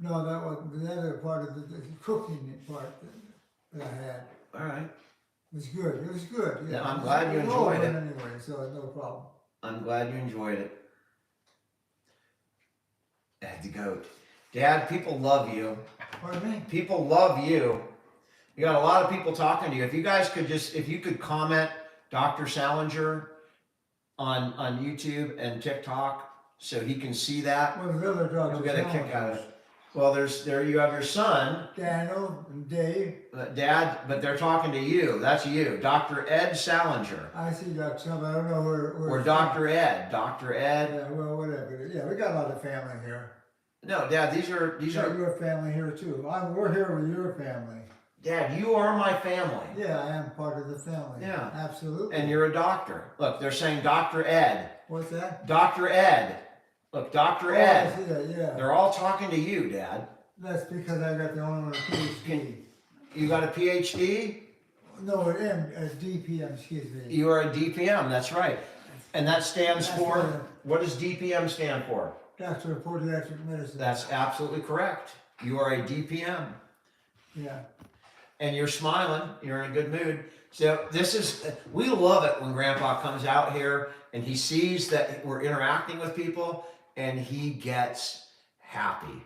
No, that wasn't the other part of the cooking part that I had. All right. It was good. It was good. Yeah, I'm glad you It was enjoyed over it. Anyway, so no problem. I'm glad you enjoyed it. Dad the goat. Dad, people love you. Pardon me? People love you. You got a lot of people talking to you. If you guys could if you could comment Dr. Salinger on YouTube and TikTok so he can see that, Well, the other dogs. he'll get a kick out of it. Well, there you have your son, Daniel and Dave. Dad, but they're talking to you. That's you, Dr. Ed Salinger. I see Dr. Some. I don't know where. Or Dr. Ed. Dr. Ed. Yeah, well, whatever. Yeah, we got a lot of family here. No, Dad, these You are got your family here too. We're here with your family. Dad, you are my family. Yeah, I am part of the family. Yeah. Absolutely. And you're a doctor. Look, they're saying Dr. Ed. What's that? Dr. Ed. Look, Dr. Oh, I Ed. see that, yeah. They're all talking to you, Dad. That's because I got the only one PhD. You got a PhD? No, a DPM, excuse me. You are a DPM, that's right. And that stands That's for, right. what does DPM stand for? Doctor of Podiatric Medicine. That's absolutely correct. You are a DPM. Yeah. And you're smiling, you're in a good mood. So we love it when Grandpa comes out here and he sees that we're interacting with people and he gets happy.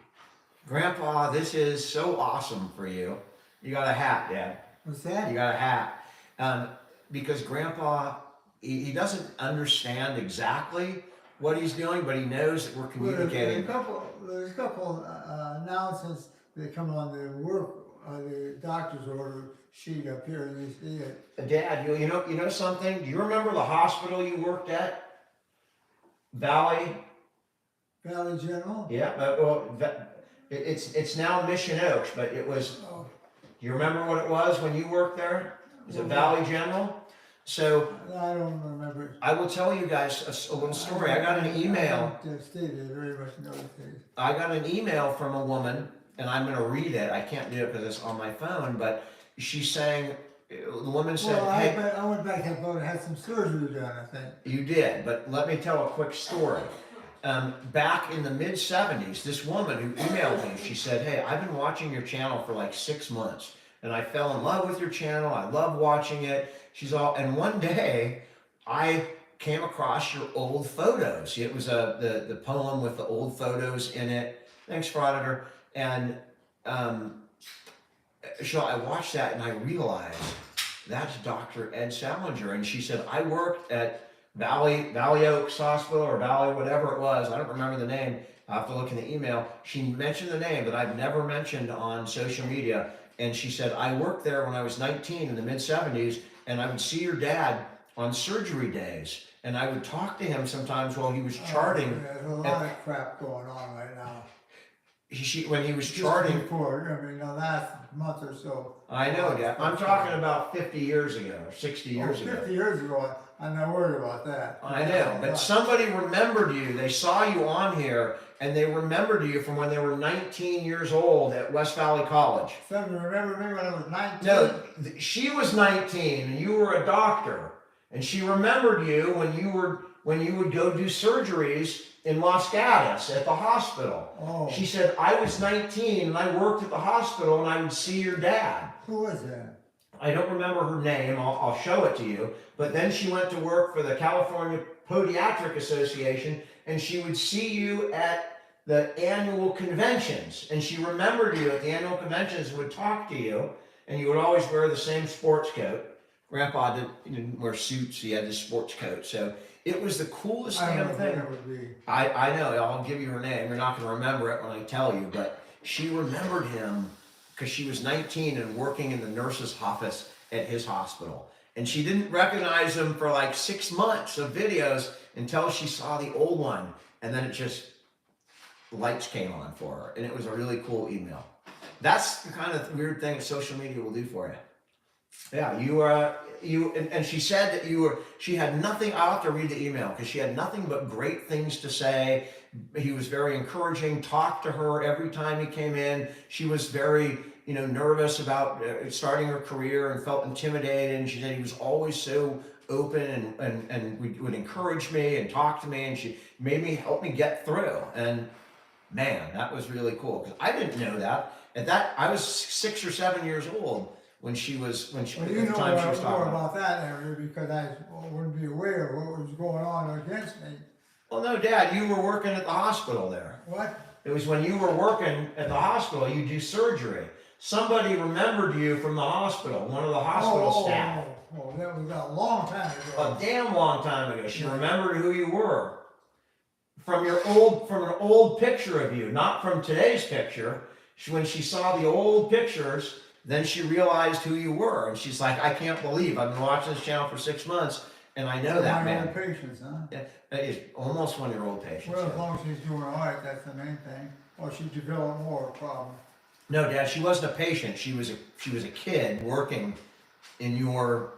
Grandpa, this is so awesome for you. You got a hat, Dad. What's that? You got a hat. Because Grandpa, he doesn't understand exactly what he's doing, but he knows that we're communicating. There's a couple announcements that come on the doctor's order sheet up here. You see it. Dad, you know something? Do you remember the hospital you worked at? Valley? Valley General. Yeah, it's now Mission Oaks, but it was. Oh, Do you remember what it was when you worked there? Was it Valley General? So I don't remember. I will tell you guys a little story. I got an email. I don't stay there very much in those days. I got an email from a woman, and I'm going to read it. I can't do it because it's on my phone, but she's saying, the woman said, Well, hey, I went back and had some surgery done, I think. you did, but let me tell a quick story. Back in the mid 70s, this woman who emailed me, she said, hey, I've been watching your channel for like 6 months, and I fell in love with your channel. I love watching it. And one day I came across your old photos. It was the poem with the old photos in it. Thanks, Frauditor. And so I watched that and I realized that's Dr. Ed Salinger. And she said, I worked at Valley Oaks Hospital or Valley, whatever it was. I don't remember the name. I'll have to look in the email. She mentioned the name that I've never mentioned on social media. And she said, I worked there when I was 19 in the mid 70s, and I would see your dad on surgery days. And I would talk to him sometimes while he was charting. There's a lot of crap going on right now. When he was Just charting. before, I mean, the last month or so. I know, Dad. I'm talking about 50 years ago, or 60 years ago. 50 years ago, I'm not worried about that. I know, but somebody remembered you. They saw you on here, and they remembered you from when they were 19 years old at West Valley College. Somebody remember me when I was 19? No, she was 19, and you were a doctor, and she remembered you when you would go do surgeries in Los Gatos at the hospital. Oh. She said, I was 19, and I worked at the hospital, and I would see your dad. Who was that? I don't remember her name. I'll show it to you. But then she went to work for the California Podiatric Association, and she would see you at the annual conventions. And she remembered you at the annual conventions and would talk to you, and you would always wear the same sports coat. Grandpa didn't wear suits. He had his sports coat. So it was the coolest I damn don't know thing. who that would be. I know. I'll give you her name. You're not going to remember it when I tell you, but she remembered him because she was 19 and working in the nurse's office at his hospital. And she didn't recognize him for like 6 months of videos until she saw the old one. And then it just, lights came on for her. And it was a really cool email. That's the kind of weird thing social media will do for you. Yeah, and she said that she had nothing, I'll have to read the email, because she had nothing but great things to say. He was very encouraging, talked to her every time he came in. She was very, nervous about starting her career and felt intimidated. And she said he was always so open and would encourage me and talk to me, and she made me help me get through. And man, that was really cool, because I didn't know that. At that, I was 6 or 7 years old when she was Well, at you the know time she was more talking. about that area because I wouldn't be aware of what was going on against me. Well, no, Dad, you were working at the hospital there. What? It was when you were working at the hospital, you do surgery. Somebody remembered you from the hospital, one of the hospital staff. Oh, that was a long time ago. A damn long time ago. She remembered who you were. From an old picture of you, not from today's picture. When she saw the old pictures, then she realized who you were. And she's like, I can't believe I've been watching this channel for 6 months, and I know that man. My old patients, huh? Yeah, it's almost 1-year-old patients. Well, as long as she's doing all right, that's the main thing. Or she developed more problems. No, Dad, she wasn't a patient. She was a kid working in your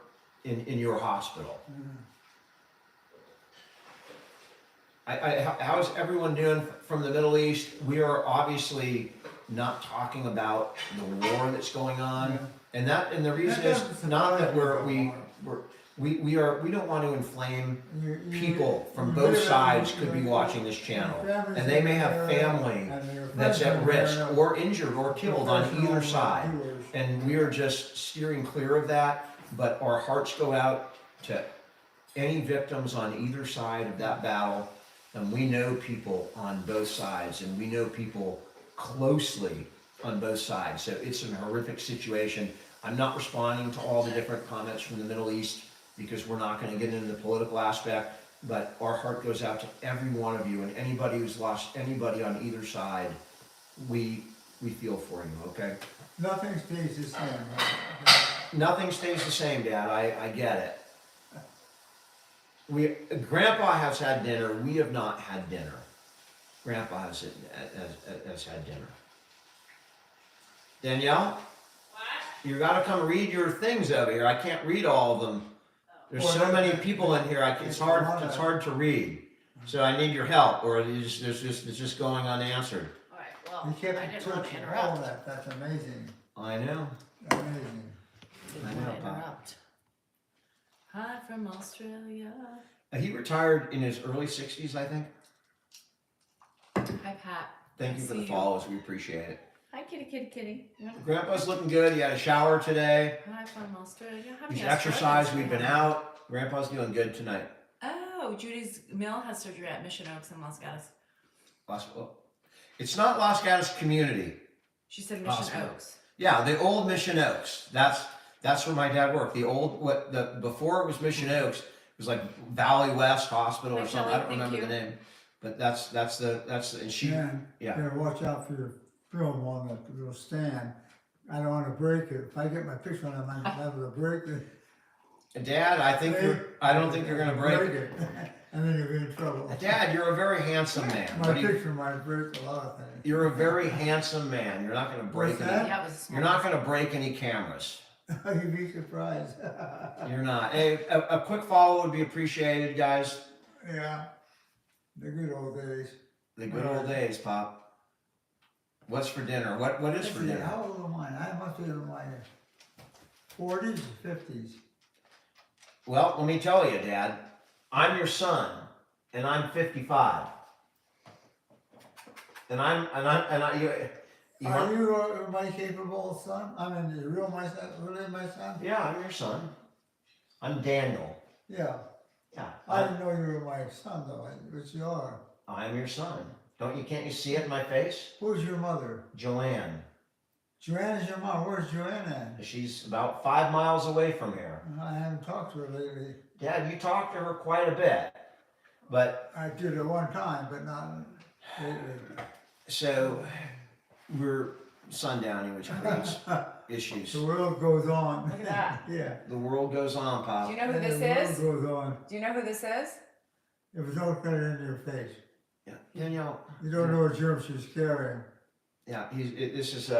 hospital. How's everyone doing from the Middle East? We are obviously not talking about the war that's going on, and the reason is not that we don't want to inflame people from both sides could be watching this channel, and they may have family that's at risk or injured or killed on either side, and we are just steering clear of that. But our hearts go out to any victims on either side of that battle, and we know people on both sides, and we know people closely on both sides. So it's a horrific situation. I'm not responding to all the different comments from the Middle East because we're not going to get into the political aspect, but our heart goes out to every one of you, and anybody who's lost anybody on either side, we feel for you, okay? Nothing stays the same. Right? Nothing stays the same, Dad. I get it. Grandpa has had dinner. We have not had dinner. Grandpa has had dinner. Danielle? What? You got to come read your things over here. I can't read all of them There's Well, so that- many that- people in here. It's it's a hard. lot It's of- hard to read. So I need your help, or it's just going unanswered. All right, well, You kept I in didn't want touch to with all interrupt. that. That's amazing. I know. Amazing. Didn't I want know, to Pop. interrupt. Hi from Australia. He retired in his early 60s, I think. Hi, Pat. Thank you I for the see follows. We appreciate it. Hi, kitty. You wanna- Grandpa's looking good. He had a shower today. Hi from Australia. How He's many exercised. Australians We've do we been have? out. Grandpa's doing good tonight. Oh, Judy's Mill has surgery at Mission Oaks in Las Gatos. It's not Los Gatos Community. She said Mission Hospital. Oaks. Yeah, the old Mission Oaks. That's where my dad worked. The old before it was Mission Oaks, it was like Valley West Hospital or Hi, something. Kelly, I don't thank remember you. the name, but that's and she. And Yeah. better watch out for your film on that little stand. I don't want to break it. If I get my picture on it, I might be able to break it. Dad, I don't think you're gonna break it. And then you'll be in trouble. Dad, you're a very handsome man. My What do you- picture might break a lot of things. You're a very handsome man. You're not gonna break What's any. that? Yeah, it was a small You're not gonna break any cameras. You'd be surprised. You're not. Hey, a quick follow would be appreciated, guys. Yeah, the good old days. The good old days, Pop. What's for dinner? What is Let's for see, dinner? how old am I? I must be in my 40s, 50s. Well, let me tell you, Dad. I'm your son, and I'm 55. And you Are want- you my capable son? I mean, is real my son, really my son? yeah, I'm your son. I'm Daniel. Yeah, Yeah, I didn't know you were my son though, but you are. I'm your son. Can't you see it in my face? Who's your mother? Joanne. Joanne's your mom. Where's Joanne at? She's about 5 miles away from here. I haven't talked to her lately. Dad, you talk to her quite a bit. But, I did at one time, but not lately. so, we're sundowning, which creates issues. The world goes on. Look at that. Yeah. The world goes on, Do Pop. you know who And this the is? world goes on. Do you know who this is? It was all cut in your face. Yeah. Danielle. You don't know what germs she's carrying. Yeah, this is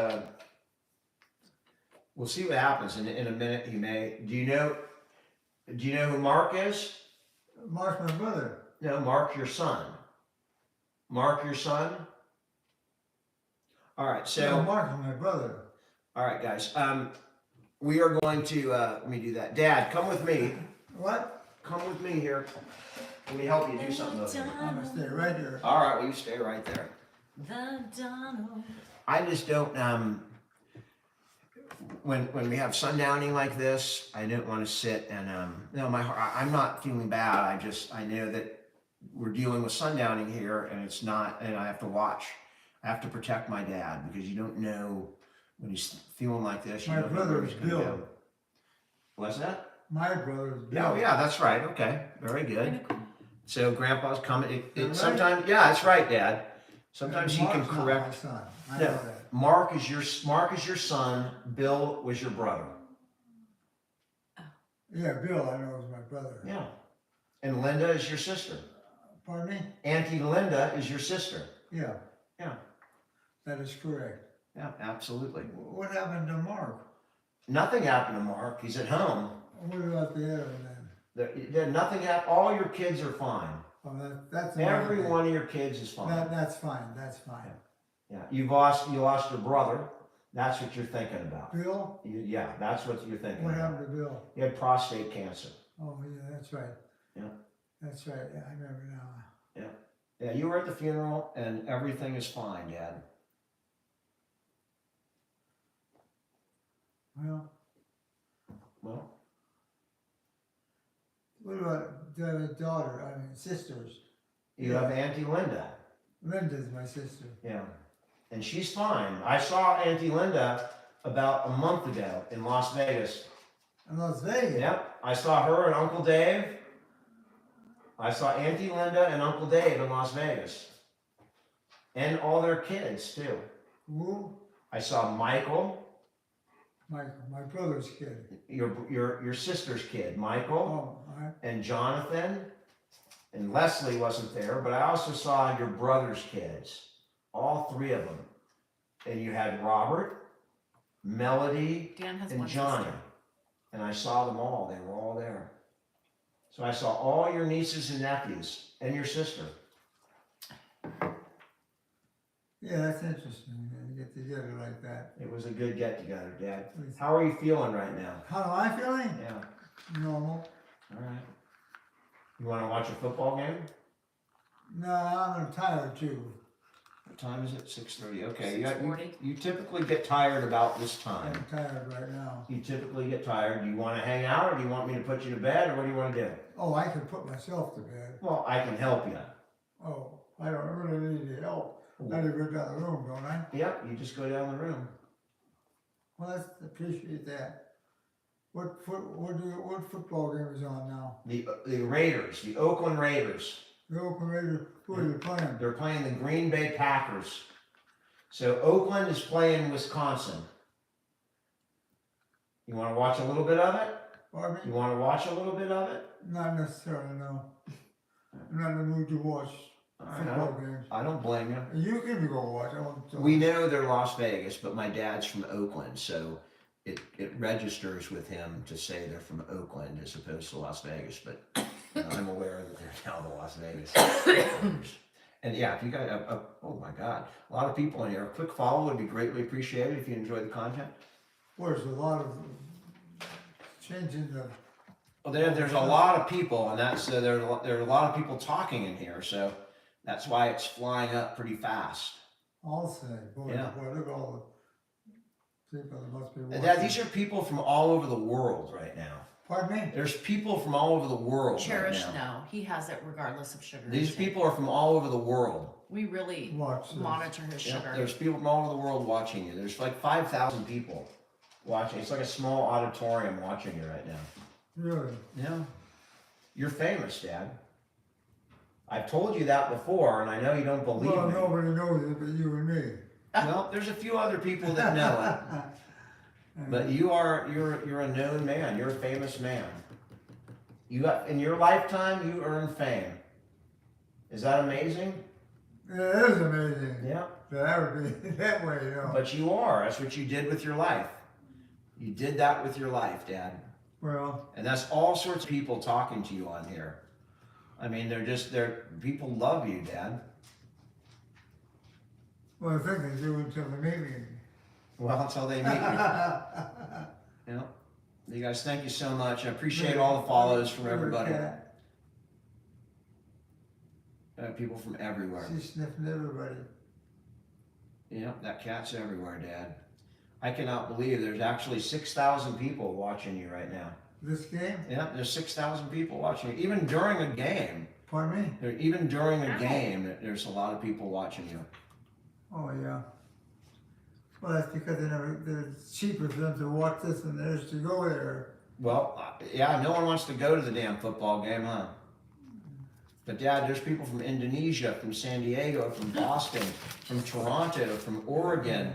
we'll see what happens in a minute. He may. Do you know who Mark is? Mark's my brother. No, Mark, your son. Mark, your son. All right, No, so Mark's my brother. all right, guys. We are going to let me do that. Dad, come with me. What? Come with me here. Let me help you do something over here. I'm gonna stay right here. All right, well, you stay right there. The Donald. I just don't. When we have sundowning like this, I don't want to sit and no, I'm not feeling bad. I know that we're dealing with sundowning here, and it's not, and I have to watch. I have to protect my dad because you don't know when he's feeling like this. You My don't know brother where is he's gonna Bill. go. What's that? My brother's Bill. Yeah, yeah, that's right. Okay, very good. So Grandpa's coming. You're right. Sometimes, yeah, that's right, Dad. Sometimes he can Mark's not correct. my son. I No. know that. Mark is your son. Bill was your brother. Yeah, Bill, I know is my brother. Yeah. And Linda is your sister. Pardon me? Auntie Linda is your sister. Yeah. Yeah. That is correct. Yeah, absolutely. What happened to Mark? Nothing happened to Mark. He's at home. What about the other one then? Nothing happened. All your kids are fine. Oh, that's Every another one of your kids is thing. fine. That's fine. That's fine. Yeah. You lost your brother. That's what you're thinking about. Bill? Yeah, that's what you're thinking What about. happened to Bill? He had prostate cancer. Oh, yeah, that's right. Yeah. That's right. Yeah, I remember now. Yeah, you were at the funeral and everything is fine, Dad. Well, Well, what about the daughter? I mean, sisters. you have Auntie Linda. Linda's my sister. Yeah. And she's fine. I saw Auntie Linda about a month ago in Las Vegas. In Las Vegas? Yep. I saw her and Uncle Dave. I saw Auntie Linda and Uncle Dave in Las Vegas. And all their kids, too. Who? I saw Michael, My brother's kid. your sister's kid, Michael, Oh, all right. and Jonathan. And Leslie wasn't there, but I also saw your brother's kids. All three of them. And you had Robert, Melody, Dan has and one Johnny. sister. And I saw them all. They were all there. So I saw all your nieces and nephews and your sister. Yeah, that's interesting. You get together like that. It was a good get together, Dad. How are you feeling right now? How am I feeling? Yeah. Normal. All right. You want to watch a football game? No, I'm tired too. What time is it? 6:30. Okay. 6:40. You typically get tired about this time. I'm tired right now. You typically get tired. Do you want to hang out, or do you want me to put you to bed, or what do you want to do? Oh, I can put myself to bed. Well, I can help you. Oh, I don't really need your help. I live right down the room, don't I? Yep. You just go down the room. Well, I appreciate that. What football game is on now? The Raiders, the Oakland Raiders. The Oakland Raiders. Who are you playing? They're playing the Green Bay Packers. So Oakland is playing Wisconsin. You want to watch a little bit of it? Pardon You me? want to watch a little bit of it? Not necessarily, no. I'm not in the mood to watch All right, football games. I don't blame you. You can go watch. I want to. We know they're Las Vegas, but my dad's from Oakland, so it registers with him to say they're from Oakland as opposed to Las Vegas. But I'm aware that they're now the Las Vegas Raiders. And yeah, if you guys, oh my God, a lot of people in here. A quick follow would be greatly appreciated if you enjoy the content. Well, there's a lot of changing the. Well, there's a lot of people, and that's there are a lot of people talking in here, so that's why it's flying up pretty fast. I'll say, boy, Yeah. boy, look at all the people that must be And watching. Dad, these are people from all over the world right now. Pardon me? There's people from all over the world Cherish, right now. no. He has it regardless of sugar. These intake. people are from all over the world. We really Watch this. monitor his Yeah, sugar. there's people from all over the world watching you. There's like 5,000 people watching. It's like a small auditorium watching you right now. Really? Yeah. You're famous, Dad. I've told you that before, and I know you don't believe Well, me. nobody knows it but you and me. Well, there's a few other people that know it. But you're a known man. You're a famous man. You got in your lifetime you earned fame. Is that amazing? It is amazing. Yeah. That would be that way, you know. But you are. That's what you did with your life. You did that with your life, Dad. Well, And that's all sorts of people talking to you on here. I mean, people love you, Dad. I think they do until they meet me. Well, that's how they meet you. You know, you guys, thank you so much. I appreciate all the follows from everybody. People from everywhere. She's sniffing everybody. Yeah, that cat's everywhere, Dad. I cannot believe there's actually 6,000 people watching you right now. This game? Yeah, there's 6,000 people watching you. Even during a game, Pardon me? even during a game, there's a lot of people watching you. Oh, yeah. Well, that's because it's cheaper for them to watch this than it is to go there. Well, yeah, no one wants to go to the damn football game, huh? But Dad, there's people from Indonesia, from San Diego, from Boston, from Toronto, from Oregon,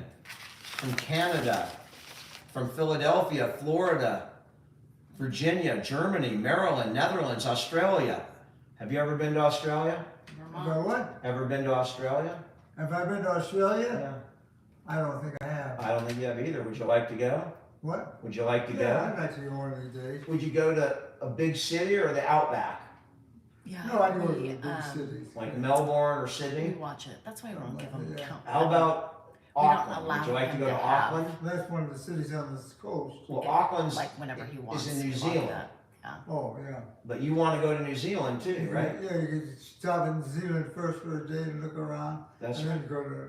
from Canada, from Philadelphia, Florida, Virginia, Germany, Maryland, Netherlands, Australia. Have you ever been to Australia? About what? Ever been to Australia? Have I been to Australia? Yeah. I don't think I have. I don't think you have either. Would you like to go? What? Would you like to Yeah, go? I'd like to go one of these days. Would you go to a big city or the outback? Yeah, No, I go to we, the big cities. Like Melbourne or we Sydney? watch it. That's why we don't give them Yeah. count. How about We don't Auckland? allow Would you like to him go to to have- Auckland? That's one of the cities on the coast. Well, Auckland's Like whenever he wants. in New like Zealand, that. Yeah. Oh, yeah. but you want to go to New Zealand too, right? Yeah, you could stop in New Zealand first for a day and look around. That's and right. then go to,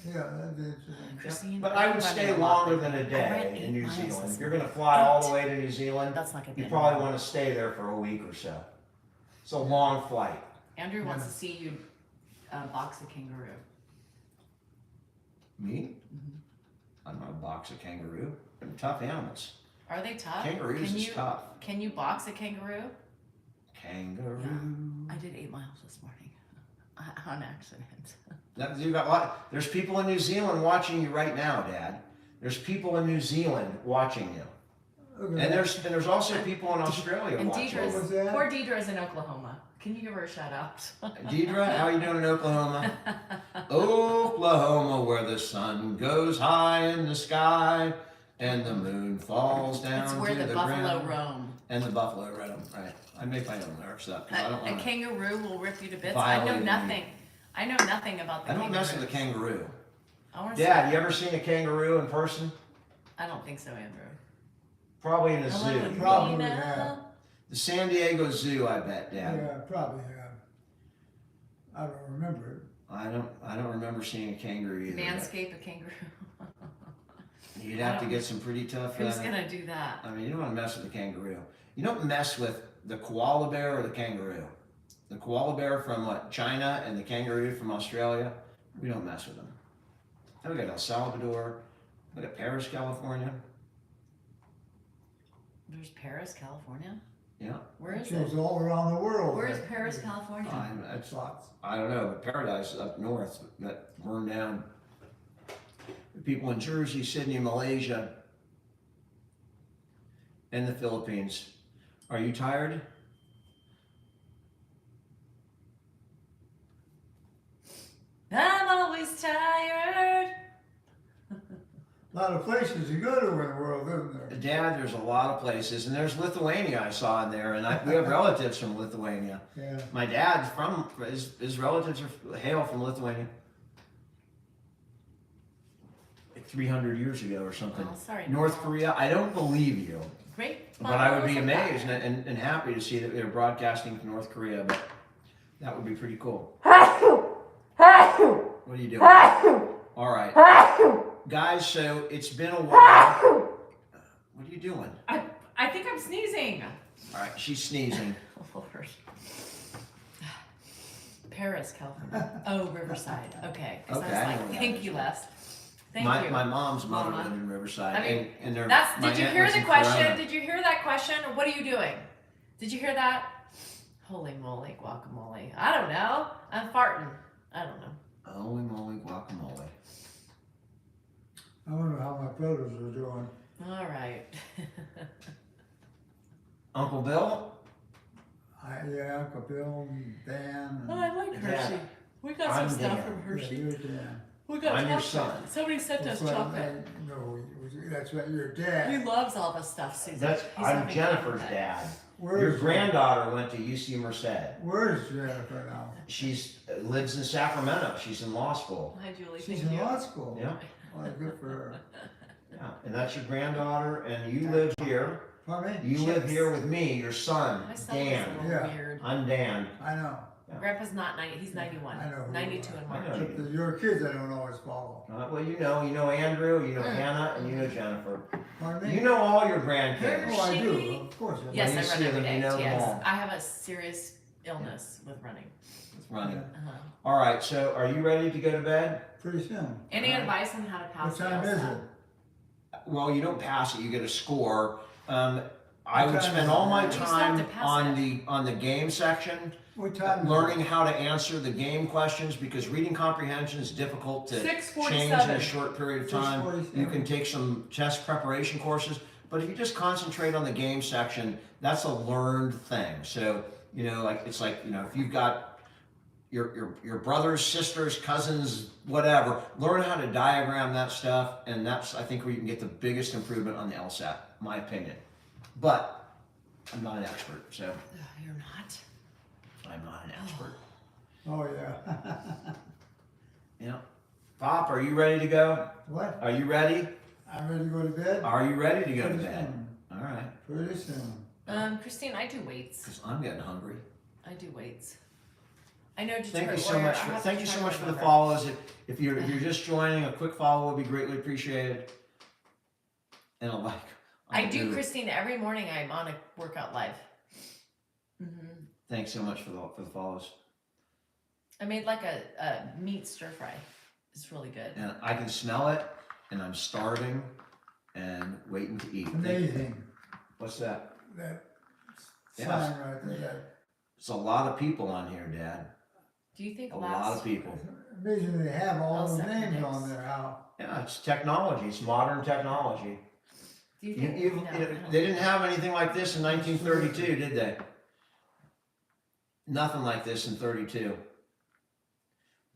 yeah, that'd be interesting. Christine, But I would I'm stay running a lot longer lately. than a I ran day 8 in New miles Zealand. this If you're going to morning. fly all the Don't. way to New Zealand, That's not gonna be you a probably no. want to stay there for a week or so. It's a long flight. Andrew wants to see you box a kangaroo. Me? I'm not a box of kangaroo. They're tough animals. Are they tough? Kangaroos Can is you tough. can you box a kangaroo? Kangaroo. I did 8 miles this morning on accident. You got a lot. There's people in New Zealand watching you right now, Dad. There's people in New Zealand watching you, Look and at that. there's also people in Australia And watching. What was Deidre's that? poor Deidre's in Oklahoma. Can you give her a shout out? Deidre, how you doing in Oklahoma? Oklahoma, where the sun goes high in the sky, And the moon falls down It's where to the ground. buffalo roam. And the buffalo roam, right. I make my own lyrics up because I don't A want to. kangaroo will rip you to bits. violate I know any- nothing. I know nothing about the I don't mess with a kangaroos. kangaroo. I want to Dad, you ever seen a kangaroo in person? I don't think so, Andrew. Probably in a Hello, zoo. Probably Nina. have. The San Diego Zoo, I bet, Yeah, Dad. probably have. I don't remember it. I don't remember seeing a kangaroo either. but Manscape a kangaroo. You'd have to get some pretty tough. Who's gonna do that? I mean, you don't want to mess with the kangaroo. You don't mess with the koala bear or the kangaroo. The koala bear from what, China, and the kangaroo from Australia, we don't mess with them. Then we got El Salvador, we got Paris, California. There's Paris, California. Yeah. Where is It's it? all around the world. Where is Paris, California? That's, Lots. I don't know, but Paradise is up north that burned down. The people in Jersey, Sydney, Malaysia, and the Philippines. Are you tired? I'm always tired. A lot of places to go to in the world, isn't there? Dad, there's a lot of places, and there's Lithuania I saw in there, and we have relatives from Lithuania. Yeah. My dad's from, his relatives hail from Lithuania. Like 300 years ago or something. Oh, sorry. North Korea, I don't believe you, Great. but I would be Look at amazed that. and happy to see that they're broadcasting from North Korea, but that would be pretty cool. What are you doing? All right. Guys, so it's been a while. What are you doing? I think I'm sneezing. All right, she's sneezing. Oh, Lord. Paris, California. Oh, Riverside. Okay. 'Cause Okay, I I was know like, that thank is. you, Les. Thank My you. mom's mother Mama. lived in Riverside. I mean, and my Did you aunt hear was the in question? Corona. Did you hear that question? What are you doing? Did you hear that? Holy moly, guacamole. I don't know. I'm farting. I don't know. Holy moly guacamole. I wonder how my brothers are doing. All right. Uncle Bill? Yeah, Uncle Bill and Dan. Oh, I like Dad, Hershey. We got I'm some stuff Dan. from Yeah, Hershey. you're Dan. We got I'm your chocolate. son. Somebody sent us chocolate. No, that's what your He dad. loves all the stuff, Susan. That's He's I'm having Jennifer's fun with it. dad. Your Where's granddaughter went to UC Merced. Where's Jennifer now? She's lives in Sacramento. She's in law school. Hi, Julie. She's Thank in you. law school. Yeah. Well, good for her. Yeah. And that's your granddaughter, and you live here. Pardon me? You live here with me, your son, My son is a Dan. little Yeah. weird. I'm Dan. I know. Grandpa's not 90. He's 91. I know who you 92 are. in I March. know. But your kids, I don't always follow. Well, you know Andrew, you know Mm. Hannah, and you know Jennifer. Pardon me? You know all your grandkids. Oh, I do. Hershey. Of course. I do. Yes, When you I see run every them, day. you know them Yes, all. I have a serious illness with running. It's running. Uh-huh. All right, so are you ready to go to bed? Pretty soon. Any All right. advice on how to pass What time the is LSAT? it? Well, you don't pass it; you get a score. I What would time spend is all it? my You still time have to pass on it. the game section, What time? learning how to answer the game questions because reading comprehension is difficult to change in 6:47. a short period of time. 6:47. You can take some test preparation courses, but if you just concentrate on the game section, that's a learned thing. So it's like if you've got your brothers, sisters, cousins, whatever, learn how to diagram that stuff, and that's I think where you can get the biggest improvement on the LSAT, my opinion. But I'm not an expert, so Ugh, you're not. I'm not an expert. Oh, yeah. Yeah. Pop, are you ready to go? What? Are you ready? I'm ready to go to bed? Are you ready to go to Pretty bed? soon. All right, Pretty soon. Christine, I do weights. because I'm getting hungry. I do weights. I know Detroit Thank you so Warrior, much. I have to Thank you try so to much for the remember. follows. If you're just joining, a quick follow will be greatly appreciated. And a like. I do, Christine, every morning I'm on a workout live. Thanks so much for the follows. I made like a meat stir fry. It's really good. And I can smell it, and I'm starving and waiting to eat. Amazing. What's that? That Yes. sign right there. It's a lot of people on here, Dad. Do you think A lot of people. Amazing they have all I'll those second names this. on there. How? Yeah, it's technology. It's modern technology. Do you think? No, I don't. They didn't have anything like this in 1932, did they? Nothing like this in 32.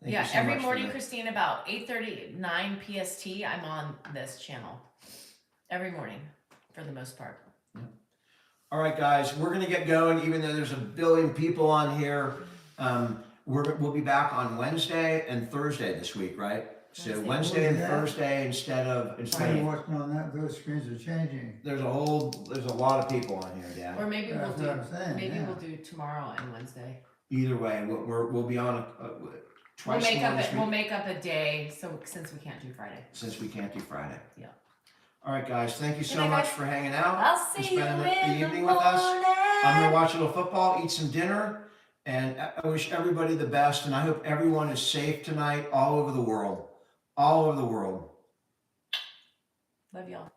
Thank Yeah, you so every much for morning, that. Christine, about 8:39 PST, I'm on this channel. Every morning, for the most part. All right, guys, we're gonna get going, even though there's a billion people on here. We'll be back on Wednesday and Thursday this week, right? So Wednesday and Yeah. Thursday instead I'm of working on that, those screens are changing. there's a lot of people on here, Dad. Or maybe That's what I'm saying, maybe yeah. we'll do tomorrow and Wednesday. Either way, we'll be on twice more this We'll week make up a day, so since we can't do Friday. since we can't do Friday. Yeah. All right, guys, thank you Good so night, much guys. for hanging out. I'll and see you spending in the the evening morning. with us. I'm gonna watch a little football, eat some dinner, and I wish everybody the best. And I hope everyone is safe tonight, all over the world, all over the world. Love y'all.